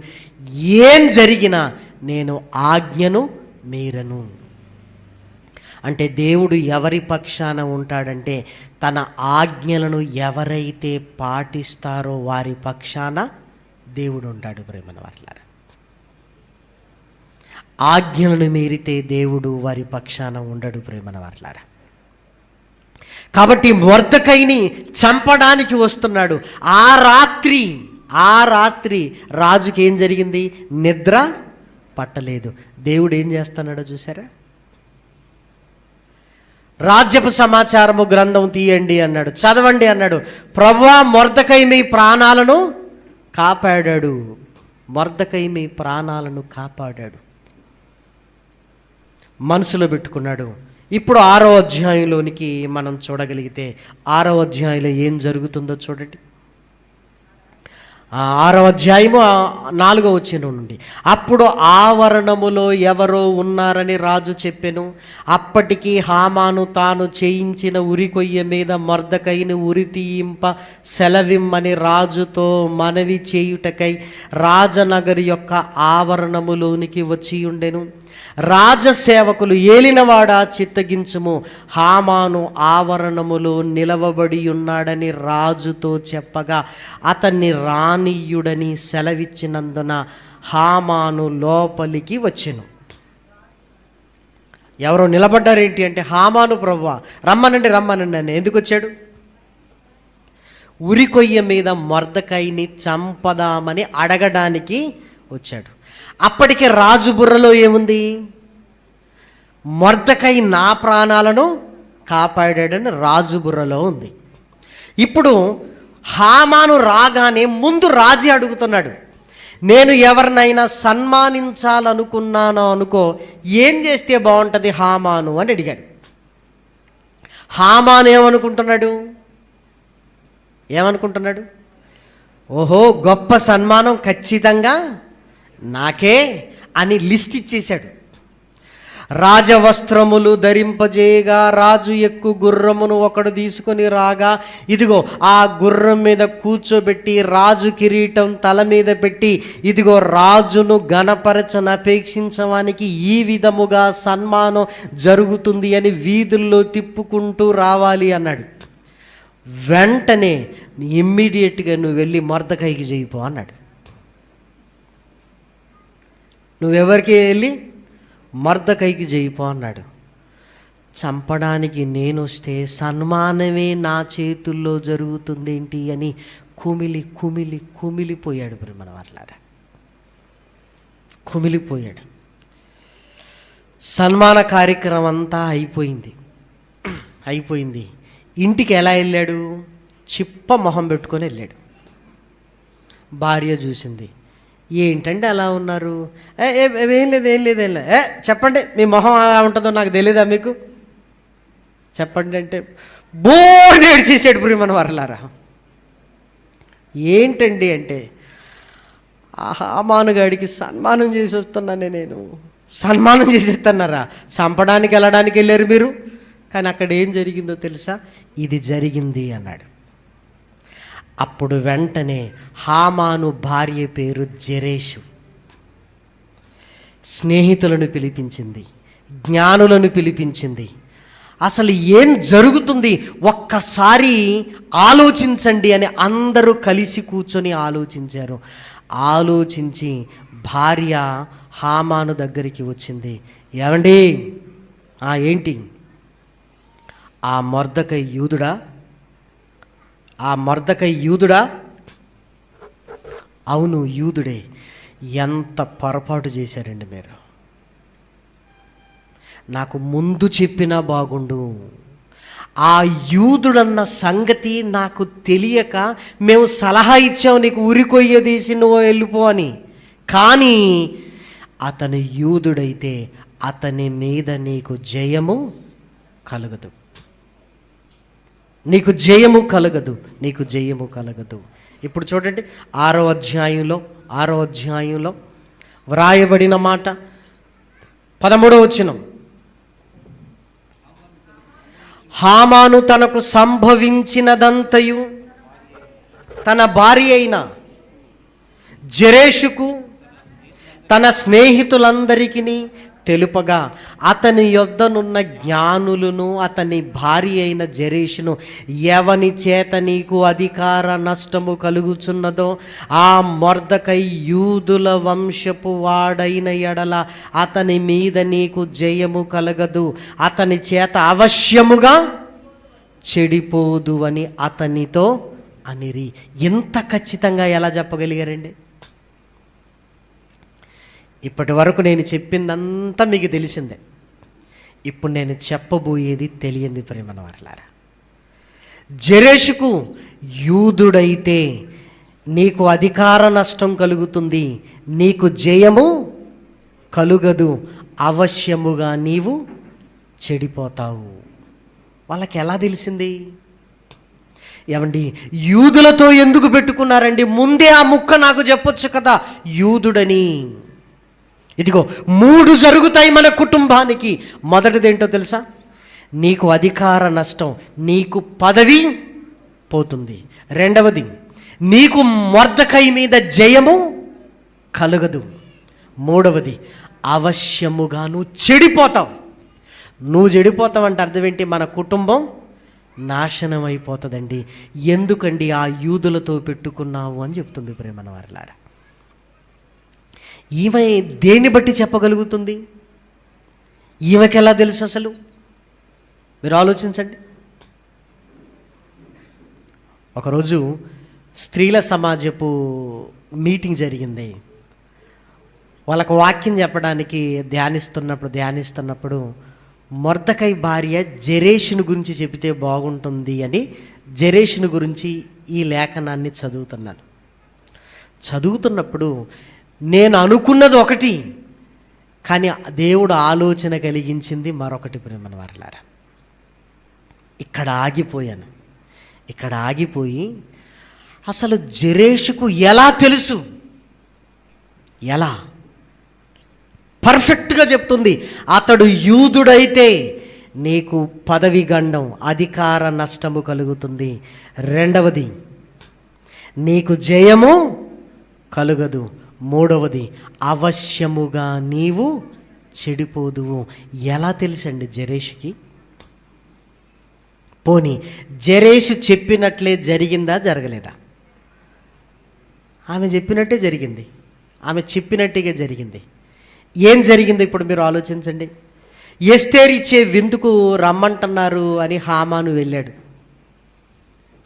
ఏం జరిగినా నేను ఆజ్ఞను మీరను. అంటే దేవుడు ఎవరి పక్షాన ఉంటాడంటే తన ఆజ్ఞలను ఎవరైతే పాటిస్తారో వారి పక్షాన దేవుడు ఉంటాడు. ప్రేమన వారలారా, ఆజ్ఞలను మీరితే దేవుడు వారి పక్షాన ఉండడు. ప్రేమన వారలారా, కాబట్టి మొర్దెకైని చంపడానికి వస్తున్నాడు. ఆ రాత్రి రాజుకి ఏం జరిగింది, నిద్ర పట్టలేదు. దేవుడు ఏం చేస్తున్నాడో చూసారా, రాజ్యపు సమాచారము గ్రంథం తీయండి అన్నాడు, చదవండి అన్నాడు. ప్రభువా, మొర్దెకై మీ ప్రాణాలను కాపాడాడు. మొర్దెకై మీ ప్రాణాలను కాపాడాడు. మనసులో పెట్టుకున్నాడు. ఇప్పుడు 6వ అధ్యాయంలోనికి మనం చూడగలిగితే 6వ అధ్యాయంలో ఏం జరుగుతుందో చూడండి. 6వ అధ్యాయము 4వ వచనం నుండి. అప్పుడు ఆవరణములో ఎవరో ఉన్నారని రాజు చెప్పెను. అప్పటికి హామాను తాను చేయించిన ఉరికొయ్య మీద మొర్దెకైని ఉరి తీయింప సెలవిమ్మని రాజుతో మనవి చేయుటకై రాజనగరి యొక్క ఆవరణములోనికి వచ్చి ఉండెను. రాజసేవకులు, ఏలినవాడా చిత్తగించుము, హామాను ఆవరణములో నిలవబడి ఉన్నాడని రాజుతో చెప్పగా అతన్ని రానీయుడని సెలవిచ్చినందున హామాను లోపలికి వచ్చెను. ఎవరో నిలబడ్డారేంటి అంటే, హామాను ప్రభువా రమ్మనండి అని. ఎందుకు వచ్చాడు? ఉరికొయ్య మీద మొర్దెకైని చంపదామని అడగడానికి వచ్చాడు. అప్పటికే రాజు బుర్రలో ఏముంది, మొర్దెకై నా ప్రాణాలను కాపాడాడని రాజు బుర్రలో ఉంది. ఇప్పుడు హామాను రాగానే ముందు రాజు అడుగుతున్నాడు, నేను ఎవరినైనా సన్మానించాలనుకున్నానో అనుకో, ఏం చేస్తే బాగుంటుంది హామాను అని అడిగాడు. హామాను ఏమనుకుంటున్నాడు? ఓహో, గొప్ప సన్మానం ఖచ్చితంగా నాకే అని లిస్ట్ ఇచ్చేశాడు. రాజవస్త్రములు ధరింపజేయగా రాజు ఎక్కు గుర్రమును ఒకడు తీసుకొని రాగా, ఇదిగో ఆ గుర్రం మీద కూర్చోబెట్టి రాజు కిరీటం తల మీద పెట్టి, ఇదిగో రాజును అపేక్షించడానికి ఈ విధముగా సన్మానం జరుగుతుంది అని వీధుల్లో తిప్పుకుంటూ రావాలి అన్నాడు. వెంటనే ఇమ్మీడియట్గా నువ్వు వెళ్ళి మొర్దెకైకి చేయిపో అన్నాడు. నువ్వెవరికి వెళ్ళి మొర్దెకైకి చేయిపో అన్నాడు. చంపడానికి నేను వస్తే సన్మానమే నా చేతుల్లో జరుగుతుందేంటి అని కుమిలిపోయాడు. మన వాళ్ళారా, కుమిలిపోయాడు. సన్మాన కార్యక్రమం అంతా అయిపోయింది. ఇంటికి ఎలా వెళ్ళాడు? చిప్ప మొహం పెట్టుకొని వెళ్ళాడు. భార్య చూసింది, ఏంటంటే అలా ఉన్నారు? ఏం లేదు. చెప్పండి, మీ మొహం అలా ఉంటుందో నాకు తెలీదా మీకు? చెప్పండి అంటే బోర్డు ఏడ్చేసాడు. మన వర్లారా, ఏంటండి అంటే, హామానుగాడికి సన్మానం చేసి వస్తున్నానే నేను. సన్మానం చేసి వస్తున్నారా? చంపడానికి వెళ్ళడానికి వెళ్ళారు మీరు. కానీ అక్కడ ఏం జరిగిందో తెలుసా? ఇది జరిగింది అన్నాడు. అప్పుడు వెంటనే హామాను భార్య పేరు జెరెషు స్నేహితులను పిలిపించింది, జ్ఞానులను పిలిపించింది. అసలు ఏం జరుగుతుంది ఒక్కసారి ఆలోచించండి అని అందరూ కలిసి కూర్చొని ఆలోచించారు. ఆలోచించి భార్య హామాను దగ్గరికి వచ్చింది. ఏమండి, ఏంటి? ఆ మొర్దెకై యూదుడా? అవును, యూదుడే. ఎంత పొరపాటు చేశారండి మీరు. నాకు ముందు చెప్పినా బాగుండు. ఆ యూదుడన్న సంగతి నాకు తెలియక మేము సలహా ఇచ్చాము, నీకు ఉరికొయ్యదీసి నువ్వు వెళ్ళిపో అని. కానీ అతను యూదుడైతే అతని మీద నీకు జయము కలగదు. ఇప్పుడు చూడండి, 6వ అధ్యాయంలో వ్రాయబడిన మాట 13వ వచనం. హామాను తనకు సంభవించినదంతయు తన భార్య అయిన జెరెషుకు తన స్నేహితులందరికీ తెలుపగా, అతని యొద్దనున్న జ్ఞానులను అతని భార్య అయిన జెరెషును, ఎవని చేత నీకు అధికార నష్టము కలుగుచున్నదో ఆ మొర్దెకై యూదుల వంశపు వాడైన ఎడల అతని మీద నీకు జయము కలగదు, అతని చేత అవశ్యముగా చెడిపోదు అని అతనితో అనిరి. ఎంత ఖచ్చితంగా ఎలా చెప్పగలిగారండి? ఇప్పటి వరకు నేను చెప్పిందంతా మీకు తెలిసిందే. ఇప్పుడు నేను చెప్పబోయేది తెలియంది ప్రేమన వారలారా. జెరెషుకు యూదుడైతే నీకు అధికార నష్టం కలుగుతుంది, నీకు జయము కలుగదు, అవశ్యముగా నీవు చెడిపోతావు. వాళ్ళకి ఎలా తెలిసింది? ఏమండి, యూదులతో ఎందుకు పెట్టుకున్నారండి? ముందే ఆ ముక్క నాకు చెప్పొచ్చు కదా, యూదుడని. ఇదిగో 3 జరుగుతాయి మన కుటుంబానికి. మొదటిది ఏంటో తెలుసా? నీకు అధికార నష్టం, నీకు పదవి పోతుంది. రెండవది, నీకు మొర్దెకై మీద జయము కలగదు. మూడవది, అవశ్యముగా నువ్వు చెడిపోతావు. నువ్వు చెడిపోతావంటే అర్థం ఏంటి? మన కుటుంబం నాశనం అయిపోతుందండి. ఎందుకండి ఆ యూదులతో పెట్టుకున్నావు అని చెప్తుంది ప్రేమన వారలారా. ఈమె దేన్ని బట్టి చెప్పగలుగుతుంది? ఈమెకి ఎలా తెలుసు అసలు? మీరు ఆలోచించండి. ఒకరోజు స్త్రీల సమాజపు మీటింగ్ జరిగింది. వాళ్ళకు వాక్యం చెప్పడానికి ధ్యానిస్తున్నప్పుడు మొర్దెకై భార్య జెరెషును గురించి చెబితే బాగుంటుంది అని జెరెషును గురించి ఈ లేఖనాన్ని చదువుతున్నాను. చదువుతున్నప్పుడు నేను అనుకున్నది ఒకటి, కానీ దేవుడు ఆలోచన కలిగించింది మరొకటి. ప్రేమన వారలారా, ఇక్కడ ఆగిపోయి అసలు జెరెషుకు ఎలా తెలుసు, ఎలా పర్ఫెక్ట్గా చెప్తుంది. అతడు యూదుడైతే నీకు పదవి గండం, అధికార నష్టము కలుగుతుంది. రెండవది, నీకు జయము కలుగదు. మూడవది, అవశ్యముగా నీవు చెడిపోదువు. ఎలా తెలుసండి జెరెషుకి? పోనీ జెరెషు చెప్పినట్లే జరిగిందా, జరగలేదా? ఆమె చెప్పినట్టే జరిగింది, ఆమె చెప్పినట్టుగా జరిగింది. ఏం జరిగిందో ఇప్పుడు మీరు ఆలోచించండి. ఎస్తేరు ఇచ్చే విందుకు రమ్మంటున్నారు అని హామాను వెళ్ళాడు.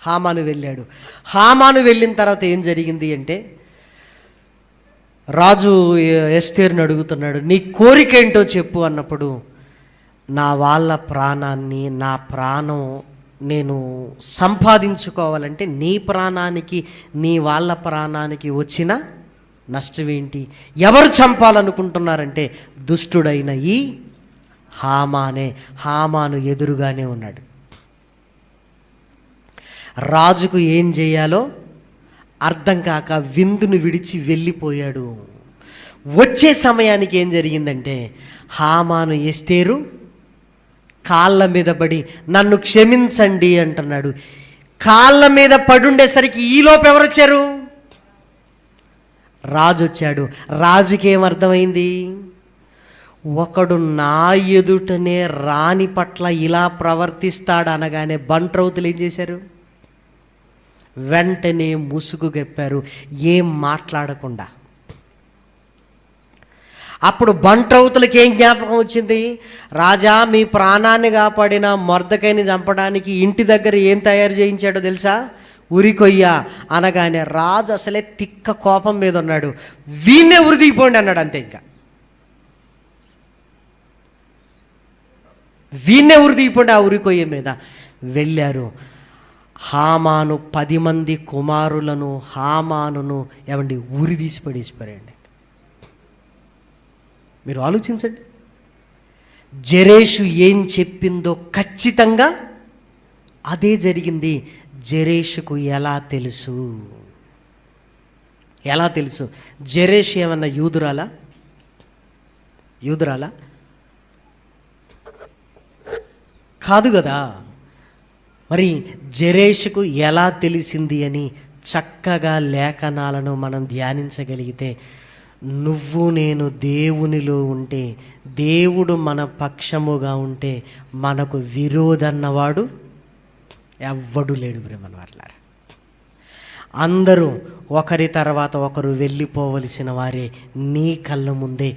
హామాను వెళ్ళిన తర్వాత ఏం జరిగింది అంటే, రాజు ఎస్తేరుని అడుగుతున్నాడు, నీ కోరిక ఏంటో చెప్పు అన్నప్పుడు, నా వాళ్ళ ప్రాణాన్ని, నా ప్రాణం నేను సంపాదించుకోవాలంటే నీ ప్రాణానికి నీ వాళ్ళ ప్రాణానికి వచ్చిన నష్టం ఏంటి? ఎవరు చంపాలనుకుంటున్నారంటే దుష్టుడైన ఈ హామానే. హామాను ఎదురుగానే ఉన్నాడు. రాజుకు ఏం చేయాలో అర్థం కాక విందును విడిచి వెళ్ళిపోయాడు. వచ్చే సమయానికి ఏం జరిగిందంటే, హామాను ఎస్తేరు కాళ్ళ మీద పడి నన్ను క్షమించండి అంటున్నాడు. కాళ్ళ మీద పడుండేసరికి ఈలోపు ఎవరు వచ్చారు? రాజు వచ్చాడు. రాజుకి ఏమర్థమైంది? ఒకడు నా ఎదుటనే రాణి పట్ల ఇలా ప్రవర్తిస్తాడు అనగానే బంట్రౌతులు ఏం చేశారు? వెంటనే ముసుగు గెప్పారు, ఏం మాట్లాడకుండా. అప్పుడు బంట్రౌతులకి ఏం జ్ఞాపకం వచ్చింది? రాజా, మీ ప్రాణాన్ని కాపాడిన మొర్దెకైని చంపడానికి ఇంటి దగ్గర ఏం తయారు చేయించాడో తెలుసా? ఉరికొయ్య అనగానే రాజు అసలే తిక్క కోపం మీద ఉన్నాడు. వీణ్ణే ఉరి దిగిపోండి అన్నాడు. అంతే, ఇంకా వీణ్ణే ఉరి దిగిపోండి. ఆ ఉరికొయ్య మీద వెళ్ళారు. హామాను 10 మంది కుమారులను హామానును ఏమండి ఉరి తీసి పడేసిపోయారండి. మీరు ఆలోచించండి. జెరెషు ఏం చెప్పిందో ఖచ్చితంగా అదే జరిగింది. జెరెషుకు ఎలా తెలుసు? జెరెషు ఏమన్నా యూదురాలా? కాదు కదా. మరి జెరెషుకు ఎలా తెలిసింది అని చక్కగా లేఖనాలను మనం ధ్యానించగలిగితే, నువ్వు నేను దేవునిలో ఉంటే, దేవుడు మన పక్షముగా ఉంటే మనకు విరోధన్నవాడు ఎవ్వడు లేడు. ప్రేమలారా, అందరూ ఒకరి తర్వాత ఒకరు వెళ్ళిపోవలసిన వారే. నీ కళ్ళ ముందే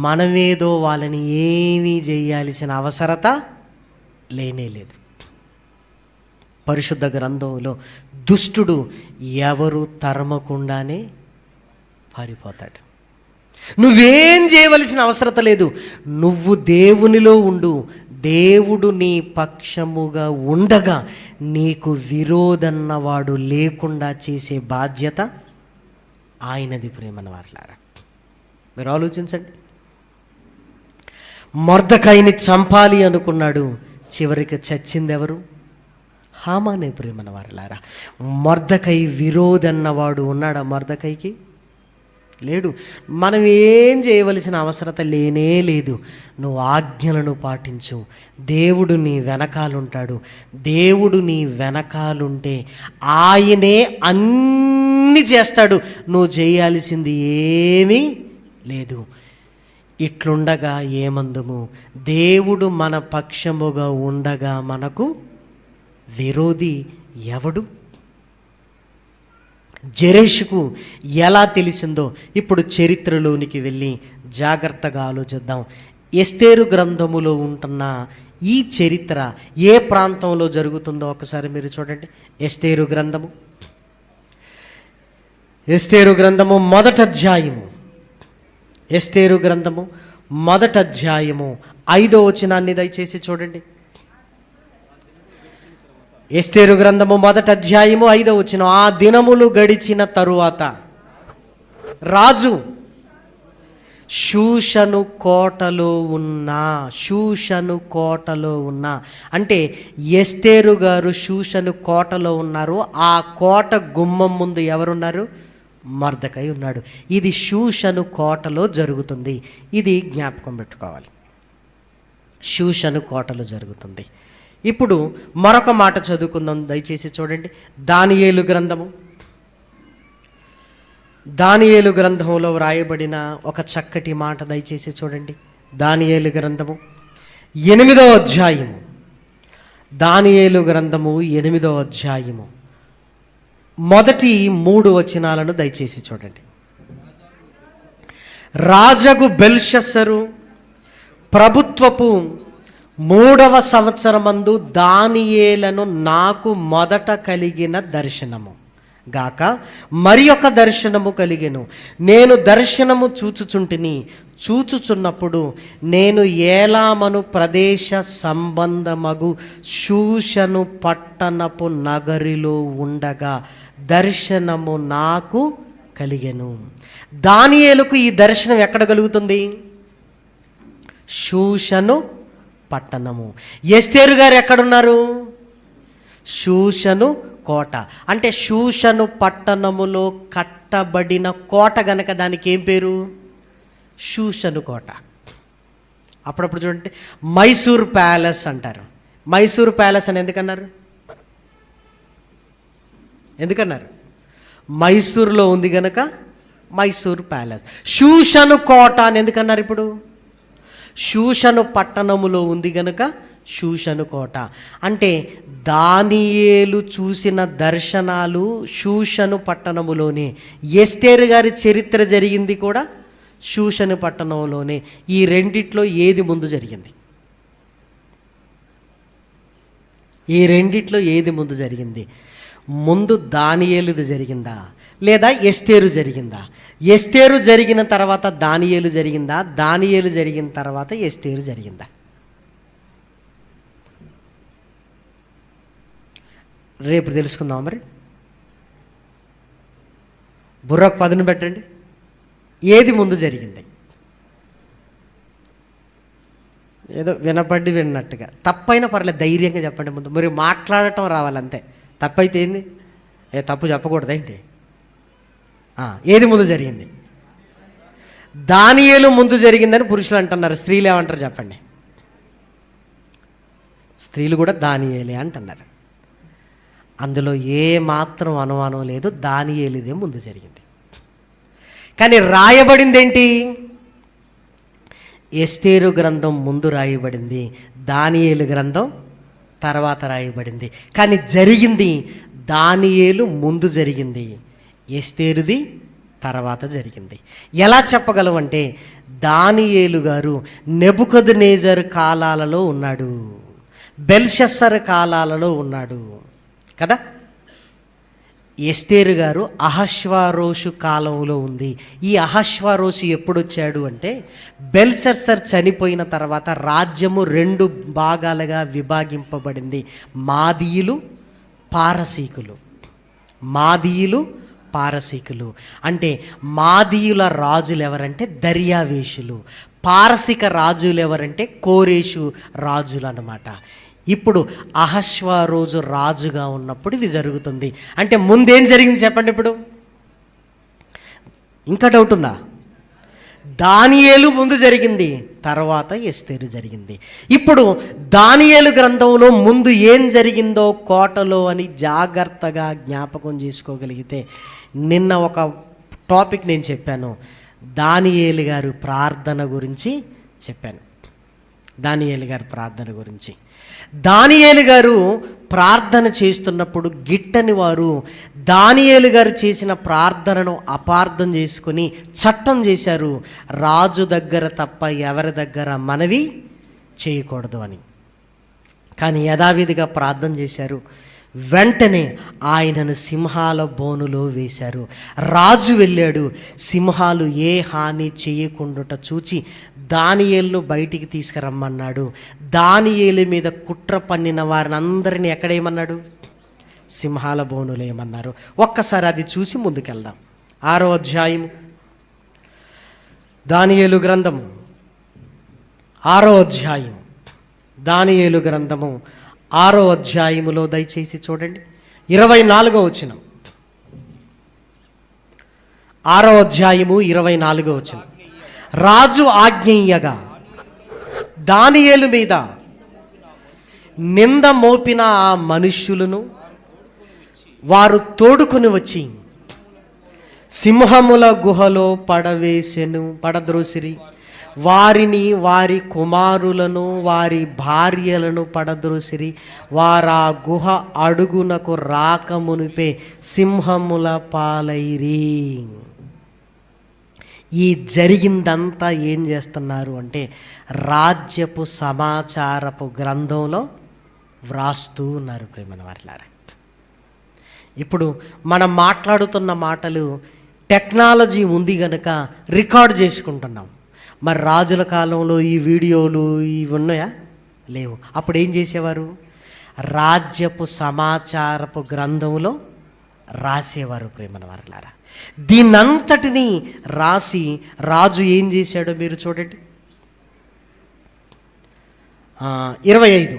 మనమేదో వాళ్ళని ఏమీ చేయాల్సిన అవసరత లేనే లేదు. పరిశుద్ధ గ్రంథంలో దుష్టుడు ఎవరు తరమకుండానే పారిపోతాడు. నువ్వేం చేయవలసిన అవసరత లేదు. నువ్వు దేవునిలో ఉండు. దేవుడు నీ పక్షముగా ఉండగా నీకు విరోధన్నవాడు లేకుండా చేసే బాధ్యత ఆయనది. ప్రేమన వారలారా, మీరు ఆలోచించండి. మొర్దెకైని చంపాలి అనుకున్నాడు, చివరికి చచ్చింది ఎవరు? హామానే. ప్రేమన వారలారా, మొర్దెకై విరోధన్నవాడు ఉన్నాడా? మొర్దెకైకి లేడు. మనం ఏం చేయవలసిన అవసరత లేనే లేదు. నువ్వు ఆజ్ఞలను పాటించు. దేవుడు నీ వెనకాలుంటాడు. దేవుడు నీ వెనకాలుంటే ఆయనే అన్నీ చేస్తాడు. నువ్వు చేయాల్సింది ఏమీ లేదు. ఇట్లుండగా ఏమందుము? దేవుడు మన పక్షముగా ఉండగా మనకు విరోధి ఎవడు? జెరెషుకు ఎలా తెలిసిందో ఇప్పుడు చరిత్రలోనికి వెళ్ళి జాగ్రత్తగా ఆలోచిద్దాం. ఎస్తేరు గ్రంథములో ఉంటున్న ఈ చరిత్ర ఏ ప్రాంతంలో జరుగుతుందో ఒకసారి మీరు చూడండి. ఎస్తేరు గ్రంథము మొదటి అధ్యాయము 5వ వచనాన్ని దయచేసి చూడండి. ఎస్తేరు గ్రంథము 1వ అధ్యాయము 5వ వచనం. ఆ దినములు గడిచిన తరువాత రాజు షూషను కోటలో ఉన్న అంటే ఎస్తేరు గారు షూషను కోటలో ఉన్నారు. ఆ కోట గుమ్మం ముందు ఎవరున్నారు? మర్దకై ఉన్నాడు. ఇది షూషను కోటలో జరుగుతుంది. ఇది జ్ఞాపకం పెట్టుకోవాలి. షూషను కోటలో జరుగుతుంది. ఇప్పుడు మరొక మాట చదువుకుందాం, దయచేసి చూడండి. దానియేలు గ్రంథంలో వ్రాయబడిన ఒక చక్కటి మాట దయచేసి చూడండి. దానియేలు గ్రంథము 8వ అధ్యాయము. దానియేలు గ్రంథము 8వ అధ్యాయము మొదటి 3 వచనాలను దయచేసి చూడండి. రాజగు బెల్షస్సరు ప్రభుత్వపు 3వ సంవత్సరమందు దానియేలను నాకు మొదట కలిగిన దర్శనము గాక మరి ఒక దర్శనము కలిగెను. నేను దర్శనము చూచుచున్నప్పుడు నేను ఏలామను ప్రదేశ సంబంధమగు షూషను పట్టణపు నగరిలో ఉండగా దర్శనము నాకు కలిగెను. దానియేలుకు ఈ దర్శనం ఎక్కడ కలుగుతుంది? షూషను పట్టణము. ఎస్తేరు గారు ఎక్కడున్నారు? షూషను కోట. అంటే షూషను పట్టణములో కట్టబడిన కోట గనక దానికి ఏం పేరు? షూషను కోట. అప్పుడప్పుడు చూడండి మైసూర్ ప్యాలెస్ అంటారు. మైసూర్ ప్యాలెస్ అని ఎందుకన్నారు? మైసూర్లో ఉంది గనక మైసూర్ ప్యాలెస్. షూషను కోట అని ఎందుకన్నారు? ఇప్పుడు షూషను పట్టణములో ఉంది గనక షూషను కోట. అంటే దానియేలు చూసిన దర్శనాలు షూషను పట్టణములోనే. ఎస్తేరు గారి చరిత్ర జరిగింది కూడా షూషను పట్టణంలోనే. ఈ రెండిట్లో ఏది ముందు జరిగింది? ముందు దానియేలుది జరిగిందా లేదా ఎస్తేరు జరిగిందా? ఎస్తేరు జరిగిన తర్వాత దానియేలు జరిగిందా? దానియేలు జరిగిన తర్వాత ఎస్తేరు జరిగిందా? రేపు తెలుసుకుందాం. మరి బుర్రకు పదును పెట్టండి. ఏది ముందు జరిగింది? ఏదో విన్నట్టుగా, తప్పైనా పర్లేదు, ధైర్యంగా చెప్పండి. ముందు మరి మాట్లాడటం రావాలంతే. తప్పైతే ఏంది? తప్పు చెప్పకూడదేంటి? ఏది ముందు జరిగింది? దానియేలు ముందు జరిగిందని పురుషులు అంటున్నారు. స్త్రీలు ఏమంటారు చెప్పండి? స్త్రీలు కూడా దానియేలే అంటున్నారు. అందులో ఏ మాత్రం అనుమానం లేదు, దానియేలుదే ముందు జరిగింది. కానీ రాయబడింది ఏంటి? ఎస్తేరు గ్రంథం ముందు రాయబడింది, దానియేలు గ్రంథం తర్వాత రాయబడింది. కానీ జరిగింది దానియేలు ముందు జరిగింది, ఎస్తేరుది తర్వాత జరిగింది. ఎలా చెప్పగలవంటే దానియేలు గారు నెబుకద్నెజరు కాలాలలో ఉన్నాడు, బెల్షస్సర్ కాలాలలో ఉన్నాడు కదా. ఎస్తేరు గారు అహష్వారోషు కాలంలో ఉంది. ఈ అహష్వారోషు ఎప్పుడు వచ్చాడు అంటే బెల్షస్సర్ చనిపోయిన తర్వాత రాజ్యము 2 భాగాలుగా విభాగింపబడింది. మాదీయులు, పారసీకులు. అంటే మాదీయుల రాజులు ఎవరంటే దర్యావేషులు, పారసిక రాజులు ఎవరంటే కోరేషు రాజులు అన్నమాట. ఇప్పుడు అహష్వారోజు రాజుగా ఉన్నప్పుడు ఇది జరుగుతుంది. అంటే ముందేం జరిగింది చెప్పండి? ఇప్పుడు ఇంకా డౌట్ ఉందా? దానియేలు ముందు జరిగింది, తర్వాత ఎస్తేరు జరిగింది. ఇప్పుడు దానియేలు గ్రంథంలో ముందు ఏం జరిగిందో కోటలో అని జాగ్రత్తగా జ్ఞాపకం చేసుకోగలిగితే, నిన్న ఒక టాపిక్ నేను చెప్పాను, దానియేలు గారు ప్రార్థన గురించి చెప్పాను. దానియేలు గారు ప్రార్థన చేస్తున్నప్పుడు గిట్టని వారు దానియేలు గారు చేసిన ప్రార్థనను అపార్థం చేసుకుని చట్టం చేశారు, రాజు దగ్గర తప్ప ఎవరి దగ్గర మనవి చేయకూడదు అని. కానీ యథావిధిగా ప్రార్థన చేశారు. వెంటనే ఆయనను సింహాల బోనులో వేశారు. రాజు వెళ్ళాడు, సింహాలు ఏ హాని చేయకుండాట చూచి దానియేలును బయటికి తీసుకురమ్మన్నాడు. దానియేలు మీద కుట్ర పన్నిన వారిని అందరినీ ఎక్కడేమన్నాడు? సింహాల బోనులు ఏమన్నారు? ఒక్కసారి అది చూసి ముందుకెళ్దాం. 6వ అధ్యాయం దానియేలు గ్రంథము, 6వ అధ్యాయం దానియేలు గ్రంథము 6వ అధ్యాయములో దయచేసి చూడండి 24వ వచనం. 6వ అధ్యాయము 24వ వచనం. రాజు ఆజ్ఞయ్యగా దానియేలు మీద నింద మోపిన ఆ మనుష్యులను వారు తోడుకొని వచ్చి సింహముల గుహలో పడద్రోసిరి. వారిని, వారి కుమారులను, వారి భార్యలను పడద్రోసిరి. వారా గుహ అడుగునకు రాకమునిపే సింహముల పాలైరి. ఈ జరిగిందంతా ఏం చేస్తున్నారు అంటే రాజ్యపు సమాచారపు గ్రంథంలో వ్రాస్తూ ఉన్నారు. ప్రేమన వారలారా, ఇప్పుడు మనం మాట్లాడుతున్న మాటలు టెక్నాలజీ ఉంది కనుక రికార్డ్ చేసుకుంటున్నాం. మరి రాజుల కాలంలో ఈ వీడియోలు ఇవి ఉన్నాయా? లేవు. అప్పుడు ఏం చేసేవారు? రాజ్యపు సమాచారపు గ్రంథంలో రాసేవారు. ప్రేమన వారలారా, దీనంతటినీ రాసి రాజు ఏం చేశాడో మీరు చూడండి. 25.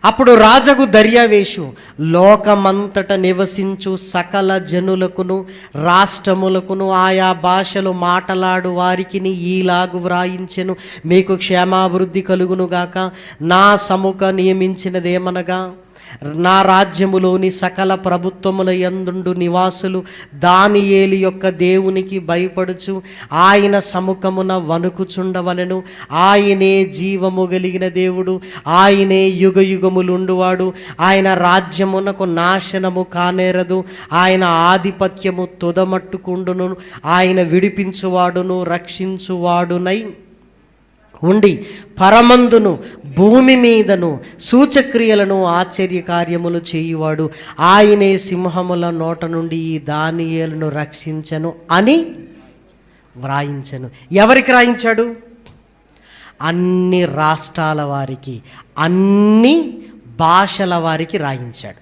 అప్పుడు రాజగు దర్యావేషు లోకమంతట నివసించు సకల జనులకును రాష్ట్రములకును ఆయా భాషలు మాటలాడు వారికిని ఈలాగు వ్రాయించెను. మీకు క్షేమాభివృద్ధి కలుగునుగాక. నా సముఖ నియమించినదేమనగా నా రాజ్యములోని సకల ప్రభుత్వముల యందుండు నివాసులు దానియేలు యొక్క దేవునికి భయపడుచు ఆయన సముఖమున వణుకుచుండవలెను. ఆయనే జీవము కలిగిన దేవుడు, ఆయనే యుగ యుగములుండువాడు. ఆయన రాజ్యమునకు నాశనము కానేరదు. ఆయన ఆధిపత్యము తుదమట్టుకుండును. ఆయన విడిపించువాడును రక్షించువాడునై ఉండి పరమందును భూమి మీదను సూచక్రియలను ఆశ్చర్యకార్యములు చేయువాడు. ఆయనే సింహముల నోట నుండి ఈ దానియేలును రక్షించను అని వ్రాయించను. ఎవరికి రాయించాడు? అన్ని రాష్ట్రాల వారికి, అన్ని భాషల వారికి రాయించాడు.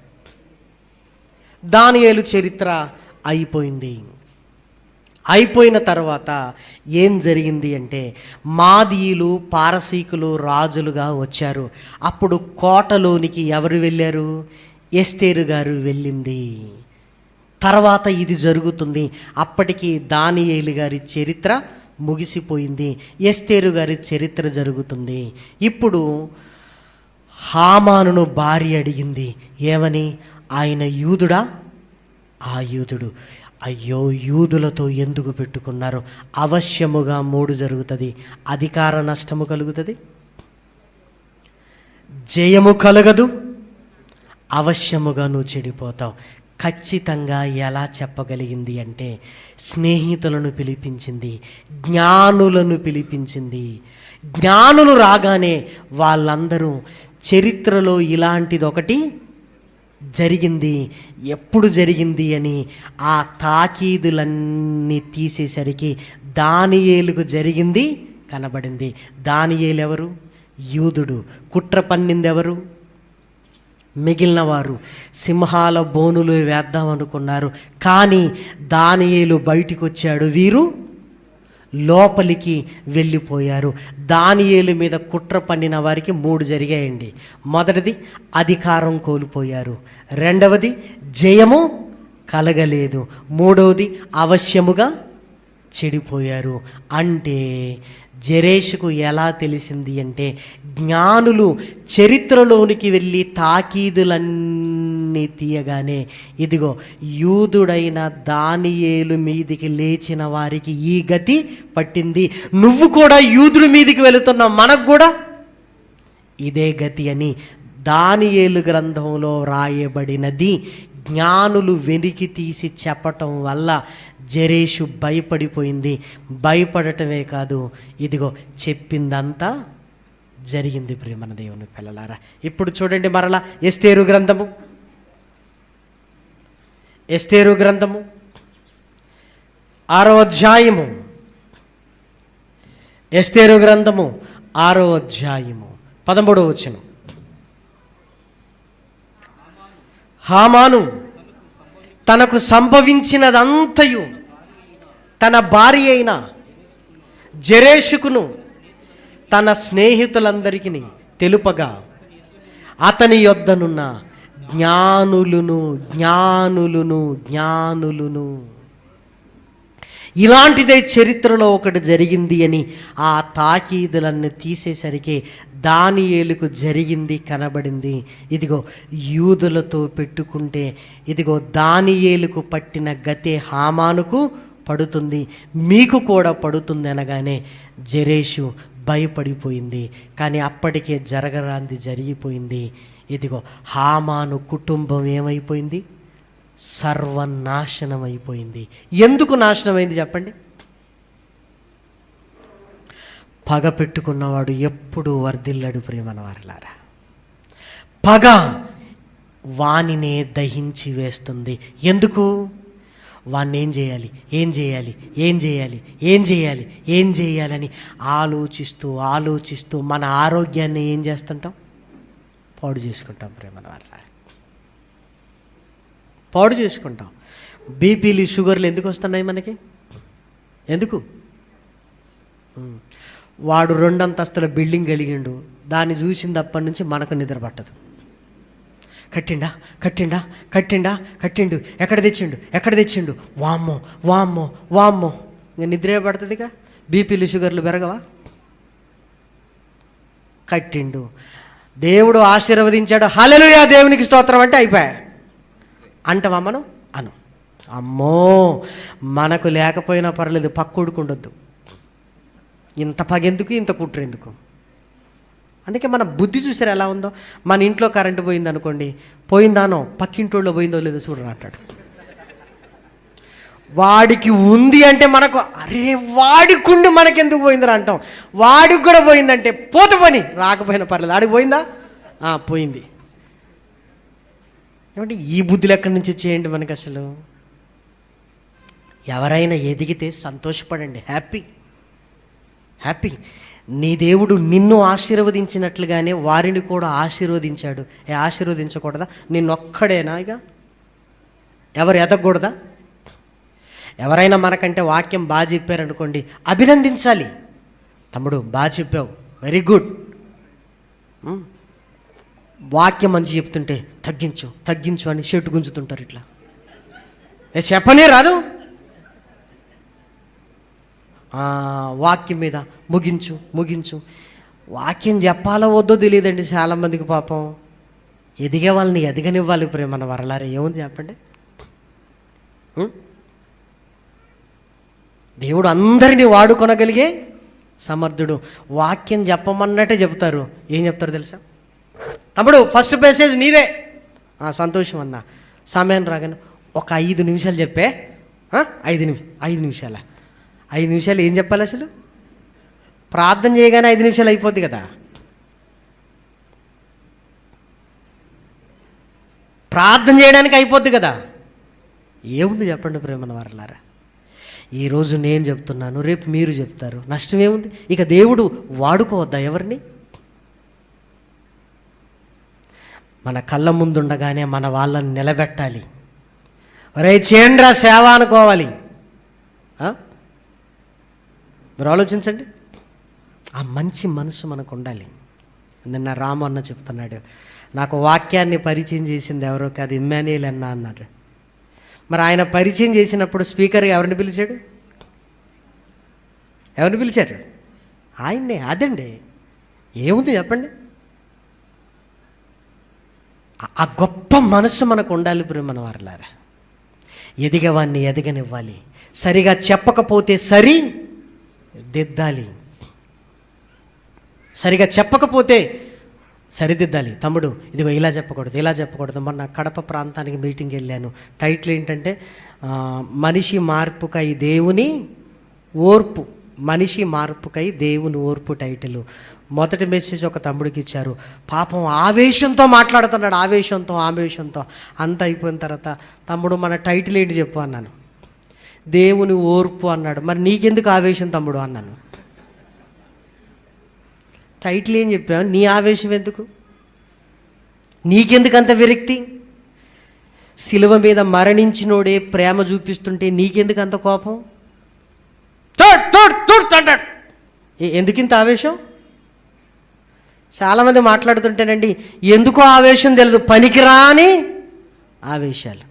దానియేలు చరిత్ర అయిపోయింది. అయిపోయిన తర్వాత ఏం జరిగింది అంటే మాదీయులు, పారసీకులు రాజులుగా వచ్చారు. అప్పుడు కోటలోనికి ఎవరు వెళ్ళారు? ఎస్తేరు గారు వెళ్ళింది. తర్వాత ఇది జరుగుతుంది. అప్పటికి దానియేలు గారి చరిత్ర ముగిసిపోయింది. ఎస్తేరు గారి చరిత్ర జరుగుతుంది. ఇప్పుడు హామానును భార్య అడిగింది. ఏమని? ఆయన యూదుడా? ఆ యూదుడు. అయ్యో, యూదులతో ఎందుకు పెట్టుకున్నారు? అవశ్యముగా 3 జరుగుతుంది. అధికార నష్టము కలుగుతుంది, జయము కలగదు, అవశ్యముగా నువ్వు చెడిపోతావు. ఖచ్చితంగా ఎలా చెప్పగలిగింది అంటే స్నేహితులను పిలిపించింది, జ్ఞానులను పిలిపించింది. జ్ఞానులు రాగానే వాళ్ళందరూ చరిత్రలో ఇలాంటిది ఒకటి జరిగింది, ఎప్పుడు జరిగింది అని ఆ తాకీదులన్నీ తీసేసరికి దానియేలుకు జరిగింది కనబడింది. దానియేలు ఎవరు? యూదుడు. కుట్ర పన్నింది ఎవరు? మిగిలిన వారు. సింహాల బోనులు వేద్దామనుకున్నారు, కానీ దానియేలు బయటికి వచ్చాడు. వీరు లోపలికి వెళ్ళిపోయారు. దానియేలు మీద కుట్ర పన్నిన వారికి 3 జరిగాయండి. మొదటిది అధికారం కోల్పోయారు, రెండవది జయము కలగలేదు, మూడవది అవశ్యముగా చెడిపోయారు. అంటే జెరెషుకు ఎలా తెలిసింది అంటే జ్ఞానులు చరిత్రలోనికి వెళ్ళి తాకీదులన్నీ తీయగానే ఇదిగో యూదుడైన దానియేలు మీదికి లేచిన వారికి ఈ గతి పట్టింది. నువ్వు కూడా యూదుడి మీదికి వెళుతున్నావు, మనకు కూడా ఇదే గతి అని దానియేలు గ్రంథంలో రాయబడినది జ్ఞానులు వెలికి తీసి చెప్పటం వల్ల జెరెషు భయపడిపోయింది. భయపడటమే కాదు, ఇదిగో చెప్పిందంతా జరిగింది. ప్రియమైన దేవుని పిల్లలారా, ఇప్పుడు చూడండి మరలా ఎస్తేరు గ్రంథము 6వ అధ్యాయము ఎస్తేరు గ్రంథము 6వ అధ్యాయము 13వ వచనం. హామాను తనకు సంభవించినదంతయు తన భార్య అయిన జెరెషుకును తన స్నేహితులందరికీ తెలుపగా అతని యొద్దనున్న జ్ఞానులును ఇలాంటిదే చరిత్రలో ఒకటి జరిగింది అని ఆ తాకీదులన్నీ తీసేసరికి దానియేలుకు జరిగింది కనబడింది. ఇదిగో యూదులతో పెట్టుకుంటే ఇదిగో దానియేలుకు పట్టిన గతే హామానుకు పడుతుంది, మీకు కూడా పడుతుంది అనగానే జెరెషు భయపడిపోయింది. కానీ అప్పటికే జరగరాంది జరిగిపోయింది. ఇదిగో హామాను కుటుంబం ఏమైపోయింది? సర్వనాశనం అయిపోయింది. ఎందుకు నాశనమైంది చెప్పండి? పగ పెట్టుకున్నవాడు ఎప్పుడు వర్ధిల్లడు ప్రేమన వారలారా. పగ వానినే దహించి వేస్తుంది. ఎందుకు? వాణ్ణి ఏం చేయాలని ఆలోచిస్తూ మన ఆరోగ్యాన్ని ఏం చేస్తుంటాం? పాడు చేసుకుంటాం ప్రేమన వారలారా, పాడు చేసుకుంటాం. బీపీలు షుగర్లు ఎందుకు వస్తున్నాయి మనకి? ఎందుకు? వాడు 2 అంతస్తుల బిల్డింగ్ కలిగిండు, దాన్ని చూసినప్పటి నుంచి మనకు నిద్ర పట్టదు. కట్టిండు ఎక్కడ తెచ్చిండు వామ్మో ఇంకా నిద్రే పడుతుందిగా. బీపీలు షుగర్లు పెరగవా? కట్టిండు, దేవుడు ఆశీర్వదించాడు, హల్లెలూయా దేవునికి స్తోత్రం అంటే అయిపోయా అంటావా మనం? అను. అమ్మో మనకు లేకపోయినా పర్లేదు, పక్కూడుకుండొద్దు. ఇంత పగెందుకు, ఇంత కుట్ర ఎందుకు? అందుకే మన బుద్ధి చూసారు ఎలా ఉందో. మన ఇంట్లో కరెంటు పోయింది అనుకోండి, పోయిందానో పక్కింటోళ్ళలో పోయిందో లేదో చూడరా అంటాడు. వాడికి ఉంది అంటే మనకు అరే వాడికుండి మనకెందుకు పోయిందిరా అంటాం. వాడికి కూడా పోయిందంటే పోత పని, రాకపోయినా పర్లేదు. ఆడికి పోయిందా? పోయింది. ఏమంటే ఈ బుద్ధులు ఎక్కడి నుంచి చేయండి మనకి? అసలు ఎవరైనా ఎదిగితే సంతోషపడండి, హ్యాపీ. నీ దేవుడు నిన్ను ఆశీర్వదించినట్లుగానే వారిని కూడా ఆశీర్వదించాడు. ఆశీర్వదించకూడదా? నిన్నొక్కడేనా? ఇక ఎవరు ఎదగకూడదా? ఎవరైనా మనకంటే వాక్యం బాగా చెప్పారనుకోండి, అభినందించాలి. తమ్ముడు బాగా చెప్పావు, వెరీ గుడ్. వాక్యం మంచి చెప్తుంటే తగ్గించు అని షర్టు గుంజుతుంటారు. ఇట్లా చెప్పనే రాదు. వాక్యం మీద ముగించు. వాక్యం చెప్పాలో వద్దో తెలియదండి చాలామందికి. పాపం ఎదిగే వాళ్ళని ఎదగనివ్వాలి ప్రేమన వరలారే. ఏముంది చెప్పండి? దేవుడు అందరినీ వాడుకొనగలిగే సమర్థుడు. వాక్యం చెప్పమన్నట్టే చెప్తారు. ఏం చెప్తారు తెలుసా? తమ్ముడు ఫస్ట్ మెసేజ్ నీదే. సంతోషం అన్న. సమయం రాగానే ఒక 5 నిమిషాలు చెప్పే. 5 నిమిషాలు ఏం చెప్పాలి అసలు? ప్రార్థన చేయగానే 5 నిమిషాలు అయిపోద్ది కదా. ప్రార్థన చేయడానికి అయిపోద్ది కదా. ఏముంది చెప్పండి ప్రేమన వారలారా? ఈరోజు నేను చెప్తున్నాను, రేపు మీరు చెప్తారు, నష్టం ఏముంది? ఇక దేవుడు వాడుకోవద్దా ఎవరిని? మన కళ్ళ ముందుండగానే మన వాళ్ళని నిలబెట్టాలి. ఒరే చేయండ్రా సేవ అనుకోవాలి. మీరు ఆలోచించండి. ఆ మంచి మనసు మనకు ఉండాలి. నిన్న రాము అన్న చెప్తున్నాడు, నాకు వాక్యాన్ని పరిచయం చేసింది ఎవరో కాదు, ఇమ్మాన్యుయేల్ అన్న అన్నాడు. మరి ఆయన పరిచయం చేసినప్పుడు స్పీకర్గా ఎవరిని పిలిచాడు? ఆయన్నే. అదండి. ఏముంది చెప్పండి? ఆ గొప్ప మనస్సు మనకు ఉండాలి ప్రేమన వారలారా. ఎదిగేవాన్ని ఎదగనివ్వాలి. సరిగా చెప్పకపోతే దిద్దాలి. సరిగా చెప్పకపోతే సరిదిద్దాలి. తమ్ముడు ఇదిగో ఇలా చెప్పకూడదు. మొన్న కడప ప్రాంతానికి మీటింగ్కి వెళ్ళాను. టైటిల్ ఏంటంటే మనిషి మార్పుకై దేవుని ఓర్పు. టైటిల్. మొదటి మెసేజ్ ఒక తమ్ముడికి ఇచ్చారు. పాపం ఆవేశంతో మాట్లాడుతున్నాడు, ఆవేశంతో అంత అయిపోయిన తర్వాత, తమ్ముడు మన టైటిల్ ఏంటి చెప్పు అన్నాను. దేవుని ఓర్పు అన్నాడు. మరి నీకెందుకు ఆవేశం తమ్ముడు అన్నాను. టైటిల్ ఏం చెప్పావు? నీ ఆవేశం ఎందుకు? నీకెందుకు అంత విరక్తి? శిలువ మీద మరణించినోడే ప్రేమ చూపిస్తుంటే నీకెందుకు అంత కోపం? అంటాడు. ఎందుకింత ఆవేశం? చాలామంది మాట్లాడుతుంటేనండి ఎందుకో ఆవేశం తెలియదు, పనికిరాని ఆవేశాలు.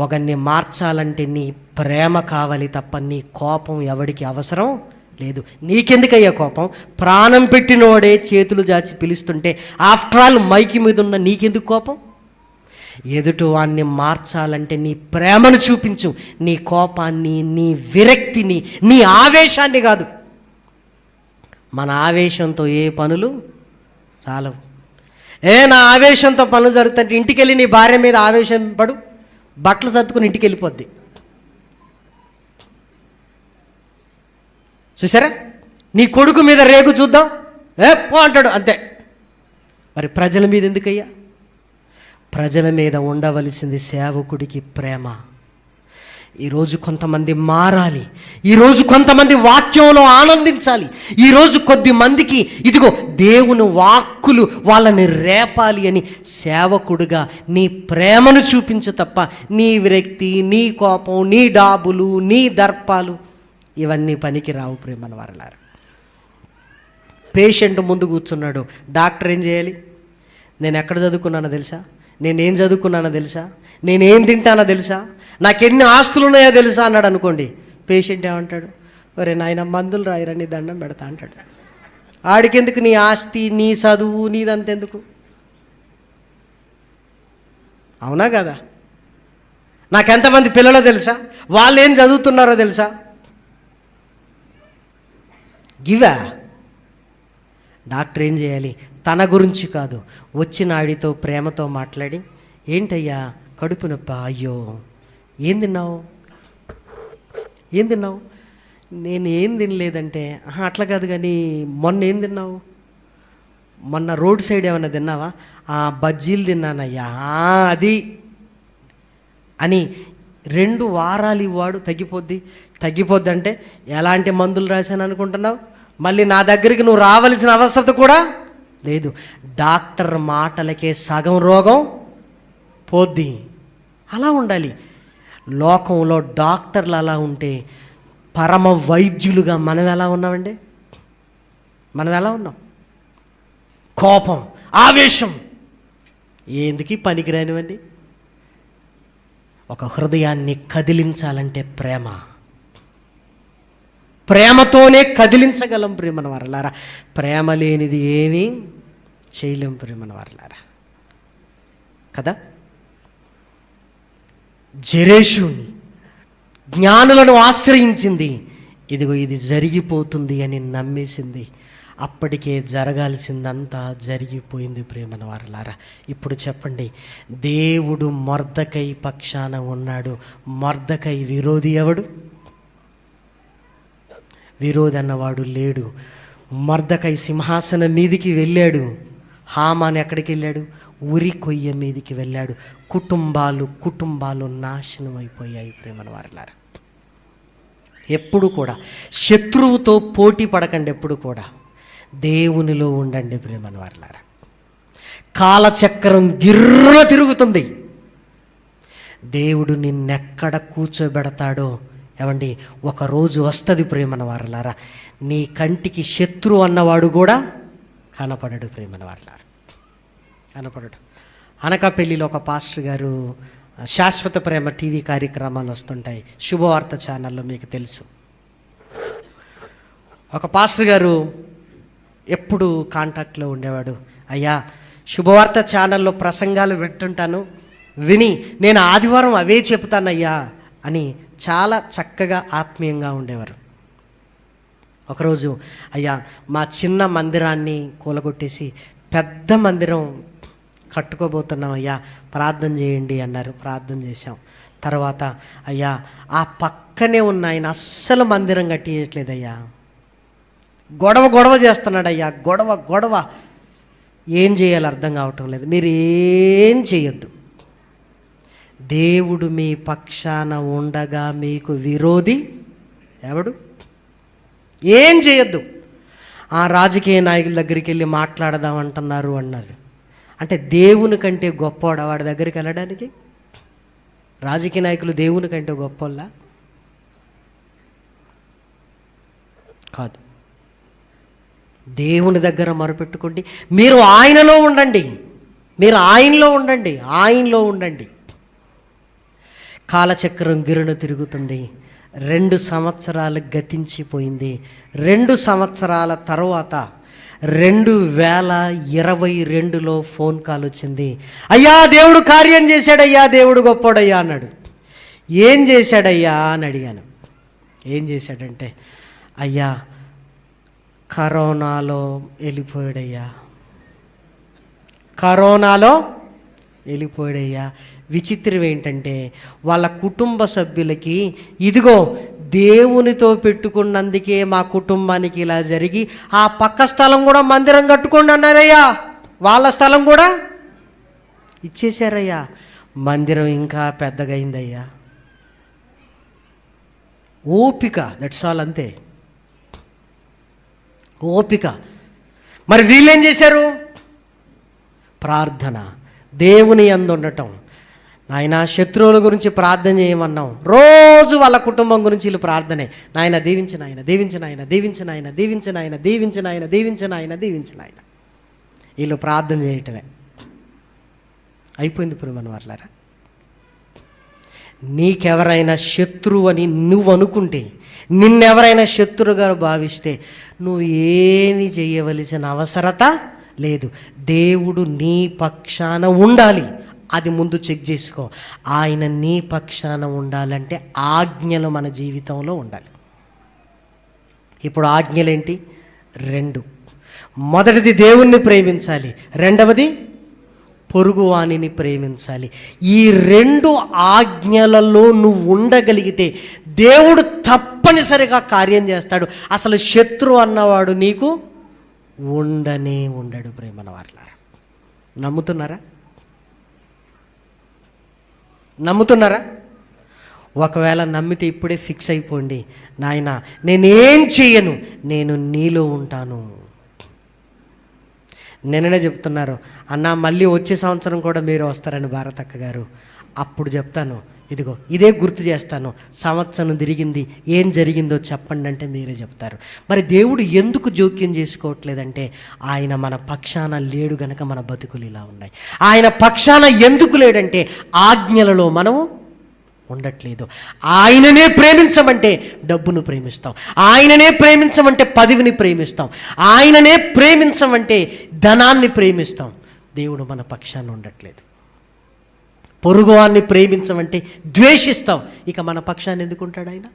ఒకరిని మార్చాలంటే నీ ప్రేమ కావాలి తప్ప నీ కోపం ఎవడికి అవసరం లేదు. నీకెందుకయ్యా కోపం? ప్రాణం పెట్టినోడే చేతులు జాచి పిలుస్తుంటే ఆఫ్టర్ ఆల్ మైకి మీద ఉన్న నీకెందుకు కోపం? ఎదుటి వాడిని మార్చాలంటే నీ ప్రేమను చూపించు, నీ కోపాన్ని, నీ విరక్తిని, నీ ఆవేశాన్ని కాదు. మన ఆవేశంతో ఏ పనులు చాలవు. నా ఆవేశంతో పనులు జరుగుతుంటే ఇంటికి వెళ్ళి నీ భార్య మీద ఆవేశం పడు, బట్టలు సర్దుకుని ఇంటికి వెళ్ళిపోద్ది. చూసారా? నీ కొడుకు మీద రేగు చూద్దాం, పో అంటాడు, అంతే. మరి ప్రజల మీద ఎందుకయ్యా? ప్రజల మీద ఉండవలసింది సేవకుడికి ప్రేమ. ఈరోజు కొంతమంది మారాలి, ఈరోజు కొంతమంది వాక్యంలో ఆనందించాలి, ఈరోజు కొద్ది మందికి ఇదిగో దేవుని వాక్కులు వాళ్ళని రేపాలి అని సేవకుడిగా నీ ప్రేమను చూపించు తప్ప నీ విరక్తి, నీ కోపం, నీ డాబులు, నీ దర్పాలు ఇవన్నీ పనికి రావు ప్రేమన వారలారా. పేషెంట్ ముందు కూర్చున్నాడు, డాక్టర్ ఏం చేయాలి? నేను ఎక్కడ చదువుకున్నానో తెలుసా? నేనేం చదువుకున్నానో తెలుసా? నేనేం తింటానో తెలుసా? నాకెన్ని ఆస్తులు ఉన్నాయో తెలుసా అన్నాడు అనుకోండి. పేషెంట్ ఏమంటాడు? ఒరే నాయన మందులు రాయిరా, నీ దండం పెడతా అంటాడు. ఆడికెందుకు నీ ఆస్తి, నీ చదువు, నీదంతెందుకు? అవునా కదా? నాకెంతమంది పిల్లలో తెలుసా? వాళ్ళు ఏం చదువుతున్నారో తెలుసా? గివా? డాక్టర్ ఏం చేయాలి? తన గురించి కాదు, వచ్చిన ఆడితో ప్రేమతో మాట్లాడి, ఏంటయ్యా కడుపు నొప్పి? అయ్యో ఏం తిన్నావు? ఏం తిన్నావు? నేను ఏం తినలేదంటే, అట్లా కాదు కానీ మొన్న ఏం తిన్నావు? మొన్న రోడ్ సైడ్ ఏమన్నా తిన్నావా? బజ్జీలు తిన్నానయ్యా. అది అని 2 వారాలు ఇవ్వాడు, తగ్గిపోద్ది అంటే ఎలాంటి మందులు రాశాను అనుకుంటున్నావు? మళ్ళీ నా దగ్గరికి నువ్వు రావలసిన అవసరం కూడా లేదు. డాక్టర్ మాటలకే సగం రోగం పోద్ది. అలా ఉండాలి. లోకంలో డాక్టర్లు అలా ఉంటే పరమ వైద్యులుగా మనం ఎలా ఉన్నామండి? మనం ఎలా ఉన్నాం? కోపం, ఆవేశం ఎందుకు పనికిరానివండి? ఒక హృదయాన్ని కదిలించాలంటే ప్రేమతోనే కదిలించగలం ప్రేమన వారలారా. ప్రేమ లేనిది ఏమీ చేయలేం ప్రేమన వారలారా కదా. జెరేషు జ్ఞానులను ఆశ్రయించింది, ఇదిగో ఇది జరిగిపోతుంది అని నమ్మేసింది. అప్పటికే జరగాల్సిందంతా జరిగిపోయింది ప్రేమన వారలారా. ఇప్పుడు చెప్పండి, దేవుడు మొర్దెకై పక్షాన ఉన్నాడు, మొర్దెకై విరోధి ఎవడు? విరోధి అన్నవాడు లేడు. మొర్దెకై సింహాసనం మీదికి వెళ్ళాడు, హామాన్ ఎక్కడికి వెళ్ళాడు? ఉరి కొయ్య మీదికి వెళ్ళాడు. కుటుంబాలు నాశనం అయిపోయాయి ప్రేమన వారలారా. ఎప్పుడు కూడా శత్రువుతో పోటీ పడకండి, ఎప్పుడు కూడా దేవునిలో ఉండండి ప్రేమన వారలారా. కాలచక్రం గిర్ర తిరుగుతుంది. దేవుడు నిన్నెక్కడ కూర్చోబెడతాడో ఏమండి ఒకరోజు వస్తుంది ప్రేమన వారలారా. నీ కంటికి శత్రువు అన్నవాడు కూడా కనపడడు ప్రేమన వారలారా, కనపడడు. అనకాపల్లిలో ఒక పాస్టర్ గారు శాశ్వత ప్రేమ టీవీ కార్యక్రమాలు వస్తుంటాయి, శుభవార్త ఛానల్లో, మీకు తెలుసు. ఒక పాస్టర్ గారు ఎప్పుడు కాంటాక్ట్లో ఉండేవాడు. అయ్యా శుభవార్త ఛానల్లో ప్రసంగాలు పెట్టుంటాను, విని నేను ఆదివారం అవే చెప్తానయ్యా అని చాలా చక్కగా ఆత్మీయంగా ఉండేవారు. ఒకరోజు, అయ్యా మా చిన్న మందిరాన్ని కూలగొట్టేసి పెద్ద మందిరం కట్టుకోబోతున్నాం అయ్యా, ప్రార్థన చేయండి అన్నారు. ప్రార్థన చేశాం. తర్వాత, అయ్యా ఆ పక్కనే ఉన్న ఆయన అస్సలు మందిరం కట్టియట్లేదయ్యా, గొడవ చేస్తున్నాడయ్యా, గొడవ. ఏం చేయాలో అర్థం కావటం లేదు. మీరు ఏం చేయొద్దు, దేవుడు మీ పక్షాన ఉండగా మీకు విరోధి ఎవడు? ఏం చేయొద్దు. ఆ రాజకీయ నాయకుల దగ్గరికి వెళ్ళి మాట్లాడదామంటున్నారు అన్నారు. అంటే దేవుని కంటే గొప్పవాడు వాడి దగ్గరికి వెళ్ళడానికి? రాజకీయ నాయకులు దేవుని కంటే గొప్పవాళ్ళ? కాదు. దేవుని దగ్గర మొరపెట్టుకోండి. మీరు ఆయనలో ఉండండి, మీరు ఆయనలో ఉండండి, ఆయనలో ఉండండి. కాలచక్రం గిరున తిరుగుతుంది. 2 సంవత్సరాలు గతించిపోయింది. 2 సంవత్సరాల తర్వాత 2022లో ఫోన్ కాల్ వచ్చింది. అయ్యా దేవుడు కార్యం చేశాడయ్యా, దేవుడు గొప్పోడయ్యా అన్నాడు. ఏం చేశాడయ్యా అని అడిగాను. ఏం చేశాడంటే, అయ్యా కరోనాలో వెళ్ళిపోయాడయ్యా, కరోనాలో వెళ్ళిపోయాడయ్యా. విచిత్రం ఏంటంటే వాళ్ళ కుటుంబ సభ్యులకి, ఇదిగో దేవునితో పెట్టుకున్నందుకే మా కుటుంబానికి ఇలా జరిగి ఆ పక్క స్థలం కూడా మందిరం కట్టుకోండి అన్నారయ్యా. వాళ్ళ స్థలం కూడా ఇచ్చేశారయ్యా. మందిరం ఇంకా పెద్దగా అయిందయ్యా. ఓపిక, దట్స్ ఆల్, అంతే, ఓపిక. మరి వీళ్ళేం చేశారు? ప్రార్థన, దేవుని యందు ఉండటం. నాయన శత్రువుల గురించి ప్రార్థన చేయమన్నాం. రోజు వాళ్ళ కుటుంబం గురించి వీళ్ళు ప్రార్థనే. నాయన దీవించిన ఆయన, దీవించిన ఆయన, దీవించిన ఆయన, దీవించిన ఆయన, దీవించిన ఆయన, దీవించిన ఆయన, దీవించిన ఆయన. వీళ్ళు ప్రార్థన చేయటమే అయిపోయింది. ఇప్పుడు మన వాళ్ళారా, నీకెవరైనా శత్రువు అని నువ్వు అనుకుంటే, నిన్నెవరైనా శత్రువుగా భావిస్తే నువ్వు ఏమి చేయవలసిన అవసరత లేదు. దేవుడు నీ పక్షాన ఉండాలి. అది ముందు చెక్ చేసుకో. ఆయన నీ పక్షాన ఉండాలంటే ఆజ్ఞలు మన జీవితంలో ఉండాలి. ఇప్పుడు ఆజ్ఞలేంటి? 2. మొదటిది దేవుణ్ణి ప్రేమించాలి, రెండవది పొరుగువానిని ప్రేమించాలి. ఈ 2 ఆజ్ఞలలో నువ్వు ఉండగలిగితే దేవుడు తప్పనిసరిగా కార్యం చేస్తాడు. అసలు శత్రు అన్నవాడు నీకు ఉండనే ఉండడు. ప్రేమన వాళ్ళారా, నమ్ముతున్నారా? నమ్ముతున్నారా? ఒకవేళ నమ్మితే ఇప్పుడే ఫిక్స్ అయిపోండి. నాయనా నేనేం చెయ్యను, నేను నీలో ఉంటాను. నిన్ననే చెప్తున్నారు, అన్న మళ్ళీ వచ్చే సంవత్సరం కూడా మీరు వస్తారని భారతక్క గారు. అప్పుడు చెప్తాను, ఇదిగో ఇదే గుర్తు చేస్తాను, సంవత్సరం తిరిగింది, ఏం జరిగిందో చెప్పండి అంటే మీరే చెప్తారు. మరి దేవుడు ఎందుకు జోక్యం చేసుకోవట్లేదంటే ఆయన మన పక్షాన లేడు గనక మన బతుకులు ఇలా ఉన్నాయి. ఆయన పక్షాన ఎందుకు లేడంటే ఆజ్ఞలలో మనము ఉండట్లేదు. ఆయననే ప్రేమించమంటే డబ్బును ప్రేమిస్తాం, ఆయననే ప్రేమించమంటే పదవిని ప్రేమిస్తాం, ఆయననే ప్రేమించమంటే ధనాన్ని ప్రేమిస్తాం. దేవుడు మన పక్షాన ఉండట్లేదు. పొరుగువాన్ని ప్రేమించమంటే ద్వేషిస్తాం. ఇక మన పక్షాన్ని ఎందుకుంటాడు ఆయన?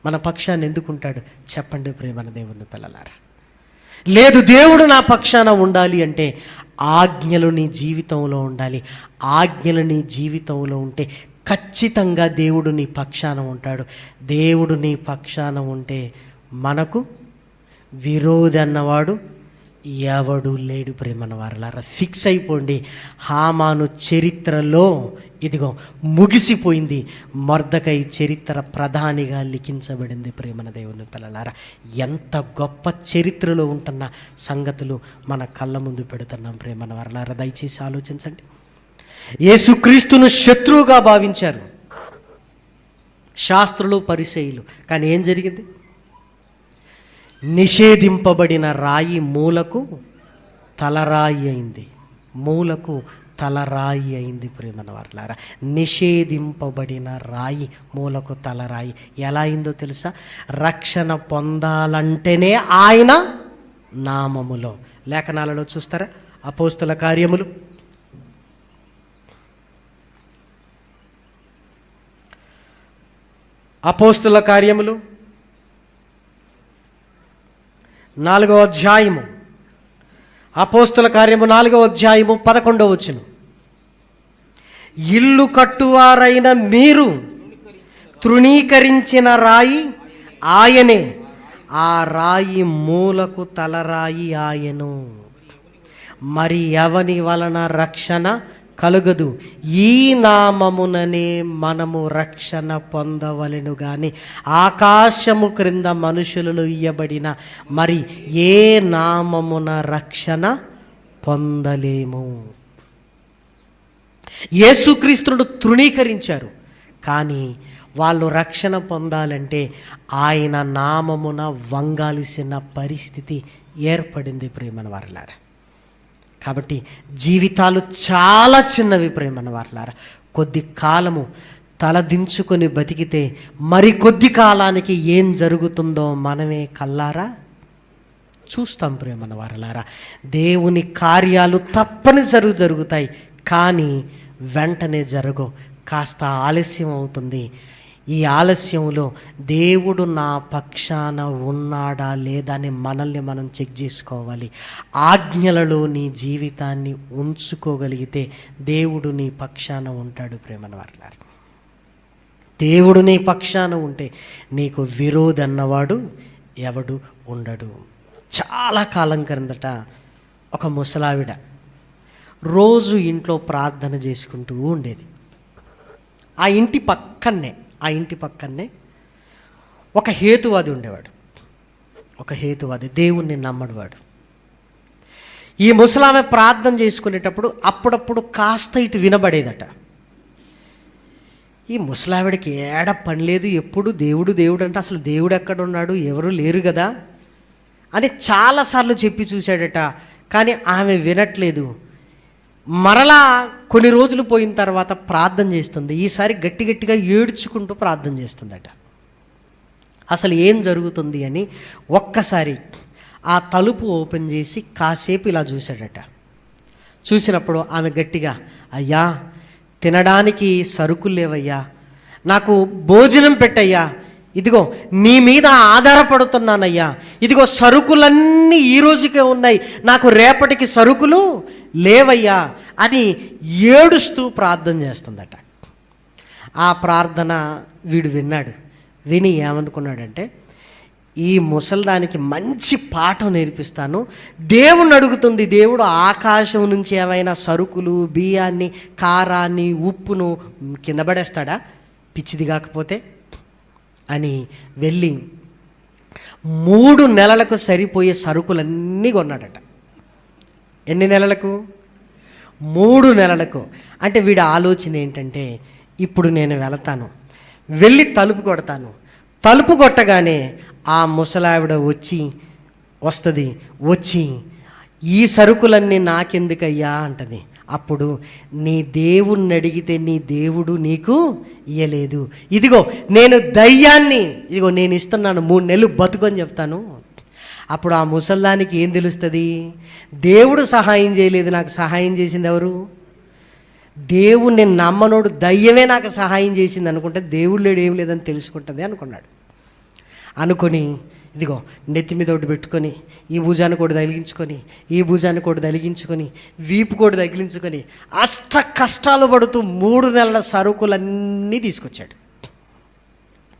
మన పక్షాన్ని ఎందుకుంటాడు చెప్పండి ప్రేమన దేవుని పిల్లలారా. లేదు, దేవుడు నా పక్షాన ఉండాలి అంటే ఆజ్ఞలు నీ జీవితంలో ఉండాలి. ఆజ్ఞలు నీ జీవితంలో ఉంటే ఖచ్చితంగా దేవుడు నీ పక్షాన ఉంటాడు. దేవుడు నీ పక్షాన ఉంటే మనకు విరోధి అన్నవాడు ఎవడు లేడు. ప్రేమన వారలారా, ఫిక్స్ అయిపోండి. హామాను చరిత్రలో ఇదిగో ముగిసిపోయింది. మొర్దెకై చరిత్ర ప్రధానిగా లిఖించబడింది. ప్రేమన దేవుని పిల్లలారా, ఎంత గొప్ప చరిత్రలో ఉంటున్న సంగతులు మన కళ్ళ ముందు పెడుతున్నాం. ప్రేమన వారలారా, దయచేసి ఆలోచించండి. యేసుక్రీస్తును శత్రువుగా భావించారు శాస్త్రులు, పరిసయ్యులు. కానీ ఏం జరిగింది? నిషేధింపబడిన రాయి మూలకు తలరాయి అయింది. మూలకు తలరాయి అయింది. ప్రేమన వారలారా, నిషేధింపబడిన రాయి మూలకు తలరాయి ఎలా అయిందో తెలుసా? రక్షణ పొందాలంటేనే ఆయన నామములో. లేఖనాలలో చూస్తారా? అపోస్తుల కార్యములు 4వ అధ్యాయము, అపోస్తుల కార్యము 4వ అధ్యాయము 11వ వచనం. ఇల్లు కట్టువారైన మీరు తృణీకరించిన రాయి ఆయనే, ఆ రాయి మూలకు తలరాయి ఆయను. మరి ఎవని వలన రక్షణ కలుగదు. ఈ నామముననే మనము రక్షణ పొందవలెను గాని ఆకాశము క్రింద మనుషులలో ఇయ్యబడిన మరి ఏ నామమున రక్షణ పొందలేము. యేసుక్రీస్తును తృణీకరించారు, కానీ వాళ్ళు రక్షణ పొందాలంటే ఆయన నామమున వంగాల్సిన పరిస్థితి ఏర్పడింది ప్రియమైన వారలారా. కాబట్టి జీవితాలు చాలా చిన్నవి ప్రియమైన వారలారా. కొద్ది కాలము తలదించుకొని బతికితే మరికొద్ది కాలానికి ఏం జరుగుతుందో మనమే కల్లారా చూస్తాం ప్రియమైన వారలారా. దేవుని కార్యాలు తప్పనిసరి జరుగుతాయి, కానీ వెంటనే జరగవు, కాస్త ఆలస్యం అవుతుంది. ఈ ఆలస్యంలో దేవుడు నా పక్షాన ఉన్నాడా లేదా అని మనల్ని మనం చెక్ చేసుకోవాలి. ఆజ్ఞలలో నీ జీవితాన్ని ఉంచుకోగలిగితే దేవుడు నీ పక్షాన ఉంటాడు ప్రేమన వారలారా. దేవుడు నీ పక్షాన ఉంటే నీకు విరోధి అన్నవాడు ఎవడు ఉండడు. చాలా కాలం క్రిందట ఒక ముసలావిడ రోజు ఇంట్లో ప్రార్థన చేసుకుంటూ ఉండేది. ఆ ఇంటి పక్కనే ఒక హేతువాది ఉండేవాడు. ఒక హేతువాది, దేవుణ్ణి నమ్మడివాడు. ఈ ముసలామె ప్రార్థన చేసుకునేటప్పుడు అప్పుడప్పుడు కాస్త ఇటు వినబడేదట. ఈ ముసలావిడికి ఏడ పని లేదు, ఎప్పుడు దేవుడు దేవుడు అంటే అసలు దేవుడు ఎక్కడున్నాడు, ఎవరు లేరు కదా అని చాలాసార్లు చెప్పి చూశాడట, కానీ ఆమె వినట్లేదు. మరలా కొన్ని రోజులు పోయిన తర్వాత ప్రార్థన చేస్తుంది. ఈసారి గట్టిగా ఏడ్చుకుంటూ ప్రార్థన చేస్తుందట. అసలు ఏం జరుగుతుంది అని ఒక్కసారి ఆ తలుపు ఓపెన్ చేసి కాసేపు ఇలా చూశాడట. చూసినప్పుడు ఆమె గట్టిగా, అయ్యా తినడానికి సరుకులు లేవయ్యా, నాకు భోజనం పెట్టయ్యా, ఇదిగో నీ మీద ఆధారపడుతున్నానయ్యా, ఇదిగో సరుకులన్నీ ఈ రోజుకే ఉన్నాయి, నాకు రేపటికి సరుకులు లేవయ్యా అని ఏడుస్తూ ప్రార్థన చేస్తుందట. ఆ ప్రార్థన వీడు విన్నాడు. విని ఏమనుకున్నాడంటే, ఈ ముసల్దానికి మంచి పాఠం నేర్పిస్తాను. దేవుణ్ణి అడుగుతుంది, దేవుడు ఆకాశం నుంచి ఏమైనా సరుకులు, బియ్యాన్ని, కారాన్ని, ఉప్పును కింద పడేస్తాడా పిచ్చిది కాకపోతే అని వెళ్ళి 3 నెలలకు సరిపోయే సరుకులన్నీ కొన్నాడట. ఎన్ని నెలలకు? 3 నెలలకు. అంటే వీడి ఆలోచన ఏంటంటే, ఇప్పుడు నేను వెళతాను, వెళ్ళి తలుపు కొడతాను, తలుపు కొట్టగానే ఆ ముసలావిడ వస్తుంది, వచ్చి ఈ సరుకులన్నీ నాకెందుకయ్యా అంటది. అప్పుడు నీ దేవుణ్ణి అడిగితే నీ దేవుడు నీకు ఇయ్యలేదు, ఇదిగో నేను దయ్యాన్ని, ఇదిగో నేను ఇస్తున్నాను, 3 నెలలు బతుకొని చెప్తాను. అప్పుడు ఆ ముసల్దానికి ఏం తెలుస్తుంది? దేవుడు సహాయం చేయలేదు, నాకు సహాయం చేసింది ఎవరు? దేవుణ్ణి నమ్మనోడు దయ్యమే నాకు సహాయం చేసింది అనుకుంటే దేవుడు లేడు, ఏం లేదని తెలుసుకుంటుంది అనుకున్నాడు. అనుకొని ఇదిగో నెత్తి మీద ఒకటి పెట్టుకొని, ఈ భుజాన్ని కూడా తగిలించుకొని, ఈ భుజాన్ని కూడా తగిలించుకొని, వీపు కూడా తగిలించుకొని అష్ట కష్టాలు పడుతూ 3 నెలల సరుకులన్నీ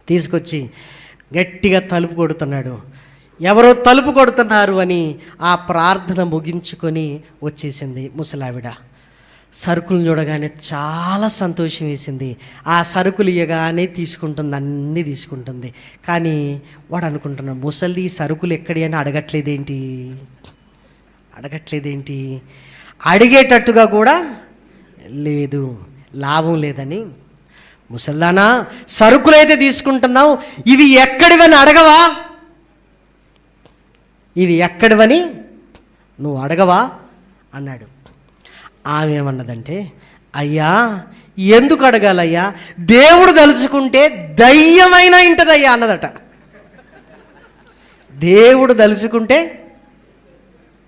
తీసుకొచ్చి గట్టిగా తలుపు కొడుతున్నాడు. ఎవరో తలుపు కొడుతున్నారు అని ఆ ప్రార్థన ముగించుకొని వచ్చేసింది ముసలావిడ. సరుకులు చూడగానే చాలా సంతోషం వేసింది. ఆ సరుకులు ఇయ్యగానే తీసుకుంటుంది, అన్నీ తీసుకుంటుంది. కానీ వాడు అనుకుంటున్నాడు, ముసలి ఈ సరుకులు ఎక్కడి అని అడగట్లేదేంటి, అడిగేటట్టుగా కూడా లేదు, లాభం లేదని, ముసల్దానా సరుకులైతే తీసుకుంటున్నావు, ఇవి ఎక్కడివని అడగవా, ఇవి ఎక్కడివని నువ్వు అడగవా అన్నాడు. ఆమె ఏమన్నదంటే, అయ్యా ఎందుకు అడగాలయ్యా, దేవుడు తలుచుకుంటే దయ్యమైనా ఇంటదయ్యా అన్నదట. దేవుడు తలుచుకుంటే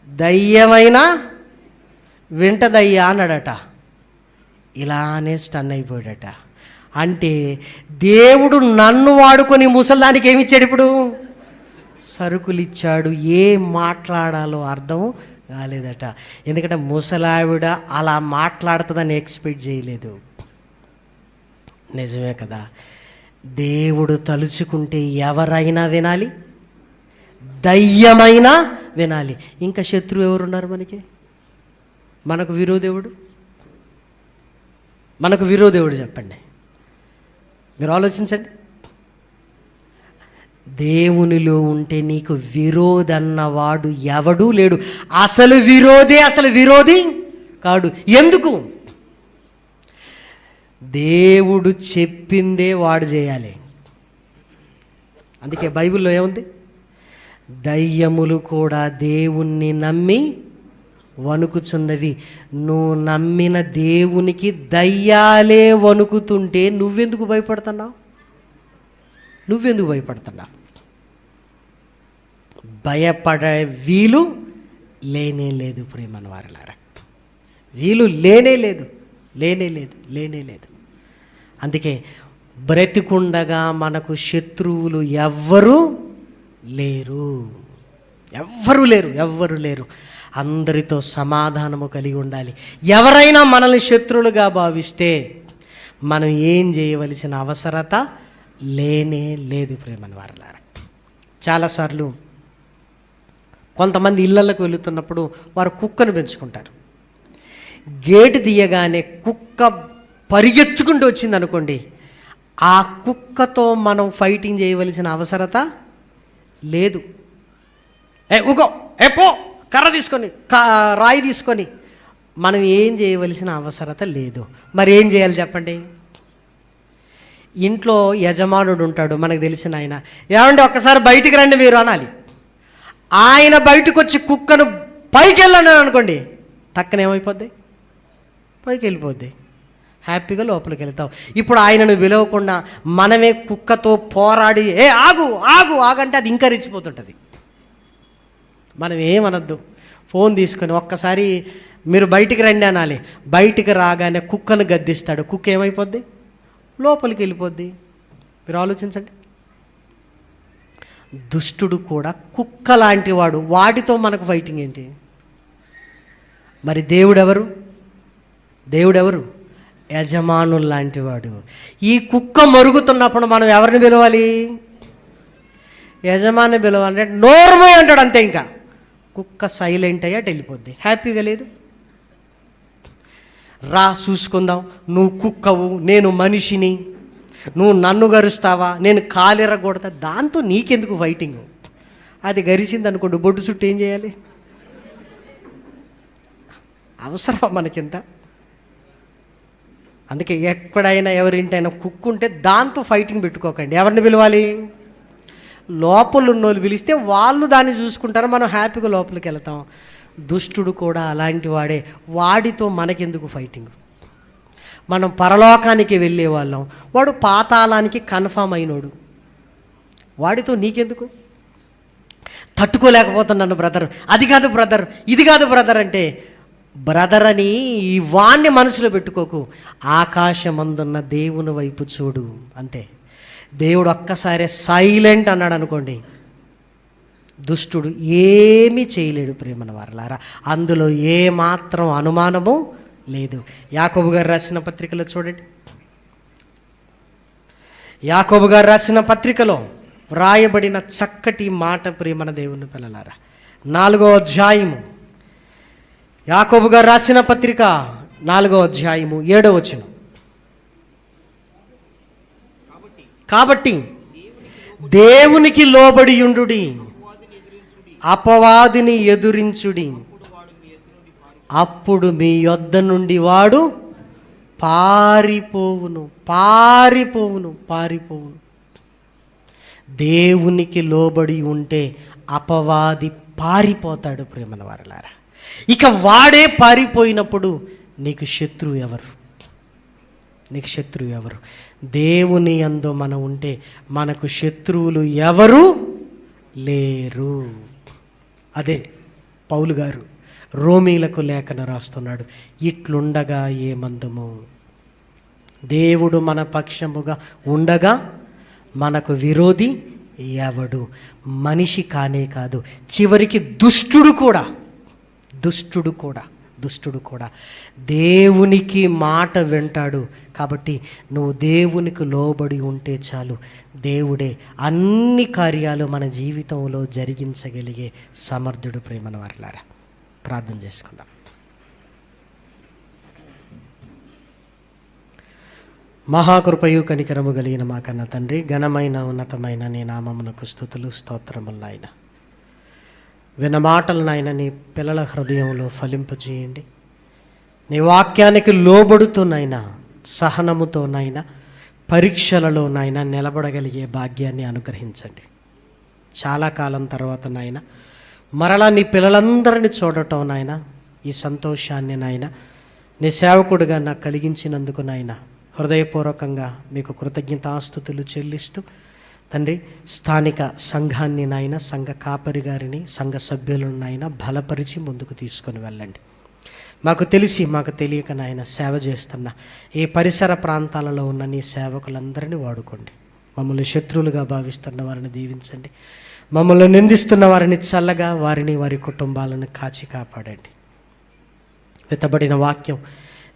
దయ్యమైనా వింటదయ్యా అన్నాడట. ఇలానే స్టన్ అయిపోయాడట. అంటే దేవుడు నన్ను వాడుకొని ముసల్దానికి ఏమిచ్చాడు? ఇప్పుడు సరుకులు ఇచ్చాడు. ఏం మాట్లాడాలో అర్థం కాలేదట. ఎందుకంటే ముసలావిడ అలా మాట్లాడుతుందని ఎక్స్పెక్ట్ చేయలేదు. నిజమే కదా, దేవుడు తలుచుకుంటే ఎవరైనా వినాలి, దయ్యమైనా వినాలి. ఇంకా శత్రువు ఎవరున్నారు మనకు విరోధేవుడు? మనకు విరోధి ఎవడు చెప్పండి? మీరు ఆలోచించండి. దేవునిలో ఉంటే నీకు విరోధి అన్నవాడు ఎవడూ లేడు. అసలు విరోధి కాడు. ఎందుకు? దేవుడు చెప్పిందే వాడు చేయాలి. అందుకే బైబిల్లో ఏముంది? దయ్యములు కూడా దేవుణ్ణి నమ్మి వణుకుచున్నవి. నువ్వు నమ్మిన దేవునికి దయ్యాలే వణుకుతుంటే నువ్వెందుకు భయపడుతున్నావు? భయపడే వీలు లేనే లేదు ప్రియమైన వారలారా. వీలు లేనే లేదు. అందుకే బ్రతికుండగా మనకు శత్రువులు ఎవ్వరూ లేరు. అందరితో సమాధానము కలిగి ఉండాలి. ఎవరైనా మనల్ని శత్రువులుగా భావిస్తే మనం ఏం చేయవలసిన అవసరత లేనే లేదు ప్రియమైన వారలారా. చాలాసార్లు కొంతమంది ఇళ్ళకు వెళుతున్నప్పుడు వారు కుక్కను పెంచుకుంటారు. గేటు తీయగానే కుక్క పరిగెత్తుకుంటూ వచ్చింది అనుకోండి, ఆ కుక్కతో మనం ఫైటింగ్ చేయవలసిన అవసరత లేదు. పో కర్ర తీసుకొని రాయి తీసుకొని మనం ఏం చేయవలసిన అవసరత లేదు. మరి ఏం చేయాలి చెప్పండి? ఇంట్లో యజమానుడు ఉంటాడు, మనకు తెలిసిన ఆయన. ఏమంటే ఒక్కసారి బయటికి రండి మీరు అనాలి. ఆయన బయటకు వచ్చి కుక్కను పైకి వెళ్ళండి అనుకోండి, టక్కన ఏమైపోద్ది? పైకి వెళ్ళిపోద్ది. హ్యాపీగా లోపలికి వెళ్తావు. ఇప్పుడు ఆయనను పిలవకుండా మనమే కుక్కతో పోరాడి ఆగు ఆగంటే అది ఇంకా రెచ్చిపోతుంటుంది. మనం ఏమనద్దు. ఫోన్ తీసుకొని ఒక్కసారి మీరు బయటికి రండి అనాలి. బయటికి రాగానే కుక్కను గద్దిస్తాడు. కుక్క ఏమైపోద్ది? లోపలికి వెళ్ళిపోద్ది. మీరు ఆలోచించండి. దుష్టుడు కూడా కుక్క లాంటి వాడు. వాడితో మనకు ఫైటింగ్ ఏంటి? మరి దేవుడెవరు? యజమానులు లాంటి వాడు. ఈ కుక్క మరుగుతున్నప్పుడు మనం ఎవరిని పిలవాలి? యజమాని పిలవాలంటే నోర్మోయ్ అంటాడు అంతే. ఇంకా కుక్క సైలెంట్ అయ్యాట వెళ్ళిపోద్ది. హ్యాపీగా లేదు. రా చూసుకుందాం, నువ్వు కుక్కవు నేను మనిషిని, నువ్వు నన్ను గరుస్తావా, నేను కాలిర కొడతా. దాంతో నీకెందుకు ఫైటింగ్? అది గరిచింది అనుకోండి, బొడ్డు చుట్టూ ఏం చేయాలి? అవసరమా మనకింత? అందుకే ఎక్కడైనా ఎవరింటైనా కుక్క ఉంటే దాంతో ఫైటింగ్ పెట్టుకోకండి. ఎవరిని పిలవాలి? లోపల ఉన్నోళ్ళు పిలిస్తే వాళ్ళు దాన్ని చూసుకుంటారు, మనం హ్యాపీగా లోపలికి వెళ్తాం. దుష్టుడు కూడా అలాంటి వాడే. వాడితో మనకెందుకు ఫైటింగ్? మనం పరలోకానికి వెళ్ళే వాళ్ళం, వాడు పాతాళానికి కన్ఫామ్ అయినోడు. వాడితో నీకెందుకు? తట్టుకోలేకపోతున్నాను బ్రదర్, అది కాదు బ్రదర్, ఇది కాదు బ్రదర్ అంటే, బ్రదర్ అని ఈ వాణ్ణి మనసులో పెట్టుకోకు. ఆకాశమందున్న దేవుని వైపు చూడు అంతే. దేవుడు ఒక్కసారి సైలెంట్ అన్నాడు అనుకోండి, దుష్టుడు ఏమీ చేయలేడు ప్రేమన వారలారా. అందులో ఏమాత్రం అనుమానము లేదు. యాకోబు గారు రాసిన పత్రికలో చూడండి. యాకోబు గారు రాసిన పత్రికలో వ్రాయబడిన చక్కటి మాట ప్రేమన దేవుని పిల్లలారా. 4వ అధ్యాయము, యాకోబు గారు రాసిన పత్రిక 4వ అధ్యాయము 7వ వచనం. కాబట్టి దేవునికి లోబడి ఉండుడి, అపవాదిని ఎదురించుడి, అప్పుడు మీ యొద్ద నుండి వాడు పారిపోవును. దేవునికి లోబడి ఉంటే అపవాది పారిపోతాడు ప్రేమన వారలారా. ఇక వాడే పారిపోయినప్పుడు నీకు శత్రువు ఎవరు? దేవుని యందు మనం ఉంటే మనకు శత్రువులు ఎవరు లేరు. అదే పౌలు గారు రోమీలకు లేఖన రాస్తున్నాడు. ఇట్లుండగా ఏమందుము, దేవుడు మన పక్షముగా ఉండగా మనకు విరోధి ఎవడు? మనిషి కానే కాదు, చివరికి దుష్టుడు కూడా దేవునికి మాట వింటాడు. కాబట్టి నువ్వు దేవునికి లోబడి ఉంటే చాలు. దేవుడే అన్ని కార్యాలు మన జీవితంలో జరిగించగలిగే సమర్థుడు ప్రేమన వారలారా. ప్రార్థన చేసుకుందాం. మహాకృపయు కనికరము కలిగిన మా కన్న తండ్రి, ఘనమైన ఉన్నతమైన నీ నామమునకు స్తుతులు స్తోత్రములు నాయన. విన్న మాటలు నాయన నీ పిల్లల హృదయంలో ఫలింపజేయండి. నీ వాక్యానికి లోబడుతూనైనా, సహనముతోనైనా, పరీక్షలలోనైనా నిలబడగలిగే భాగ్యాన్ని అనుగ్రహించండి. చాలా కాలం తర్వాత నాయన మరలా నీ పిల్లలందరినీ చూడటం నాయన, ఈ సంతోషాన్ని నాయన నీ సేవకుడిగా నాకు కలిగించినందుకు నాయన హృదయపూర్వకంగా మీకు కృతజ్ఞతాస్తుతులు చెల్లిస్తూ తండ్రి, స్థానిక సంఘాన్ని నాయన, సంఘ కాపరి గారిని, సంఘ సభ్యులను నాయన బలపరిచి ముందుకు తీసుకొని వెళ్ళండి. మాకు తెలిసి మాకు తెలియక నాయన సేవ చేస్తున్న ఈ పరిసర ప్రాంతాలలో ఉన్న నీ సేవకులందరినీ వాడుకోండి. మమ్మల్ని శత్రువులుగా భావిస్తున్న వారిని దీవించండి. మమ్మల్ని నిందిస్తున్న వారిని చల్లగా, వారిని వారి కుటుంబాలను కాచి కాపాడండి. విత్తబడిన వాక్యం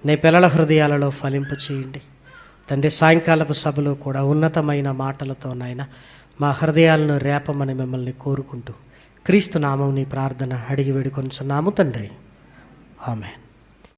నీ పిల్లల హృదయాలలో ఫలింపు చేయండి తండ్రి. సాయంకాలపు సభలో కూడా ఉన్నతమైన మాటలతోనైనా మా హృదయాలను రేపమని మిమ్మల్ని కోరుకుంటూ క్రీస్తు నామం నీ ప్రార్థన అడిగి వేడుకొనుచున్నాము తండ్రి. ఆమేన్.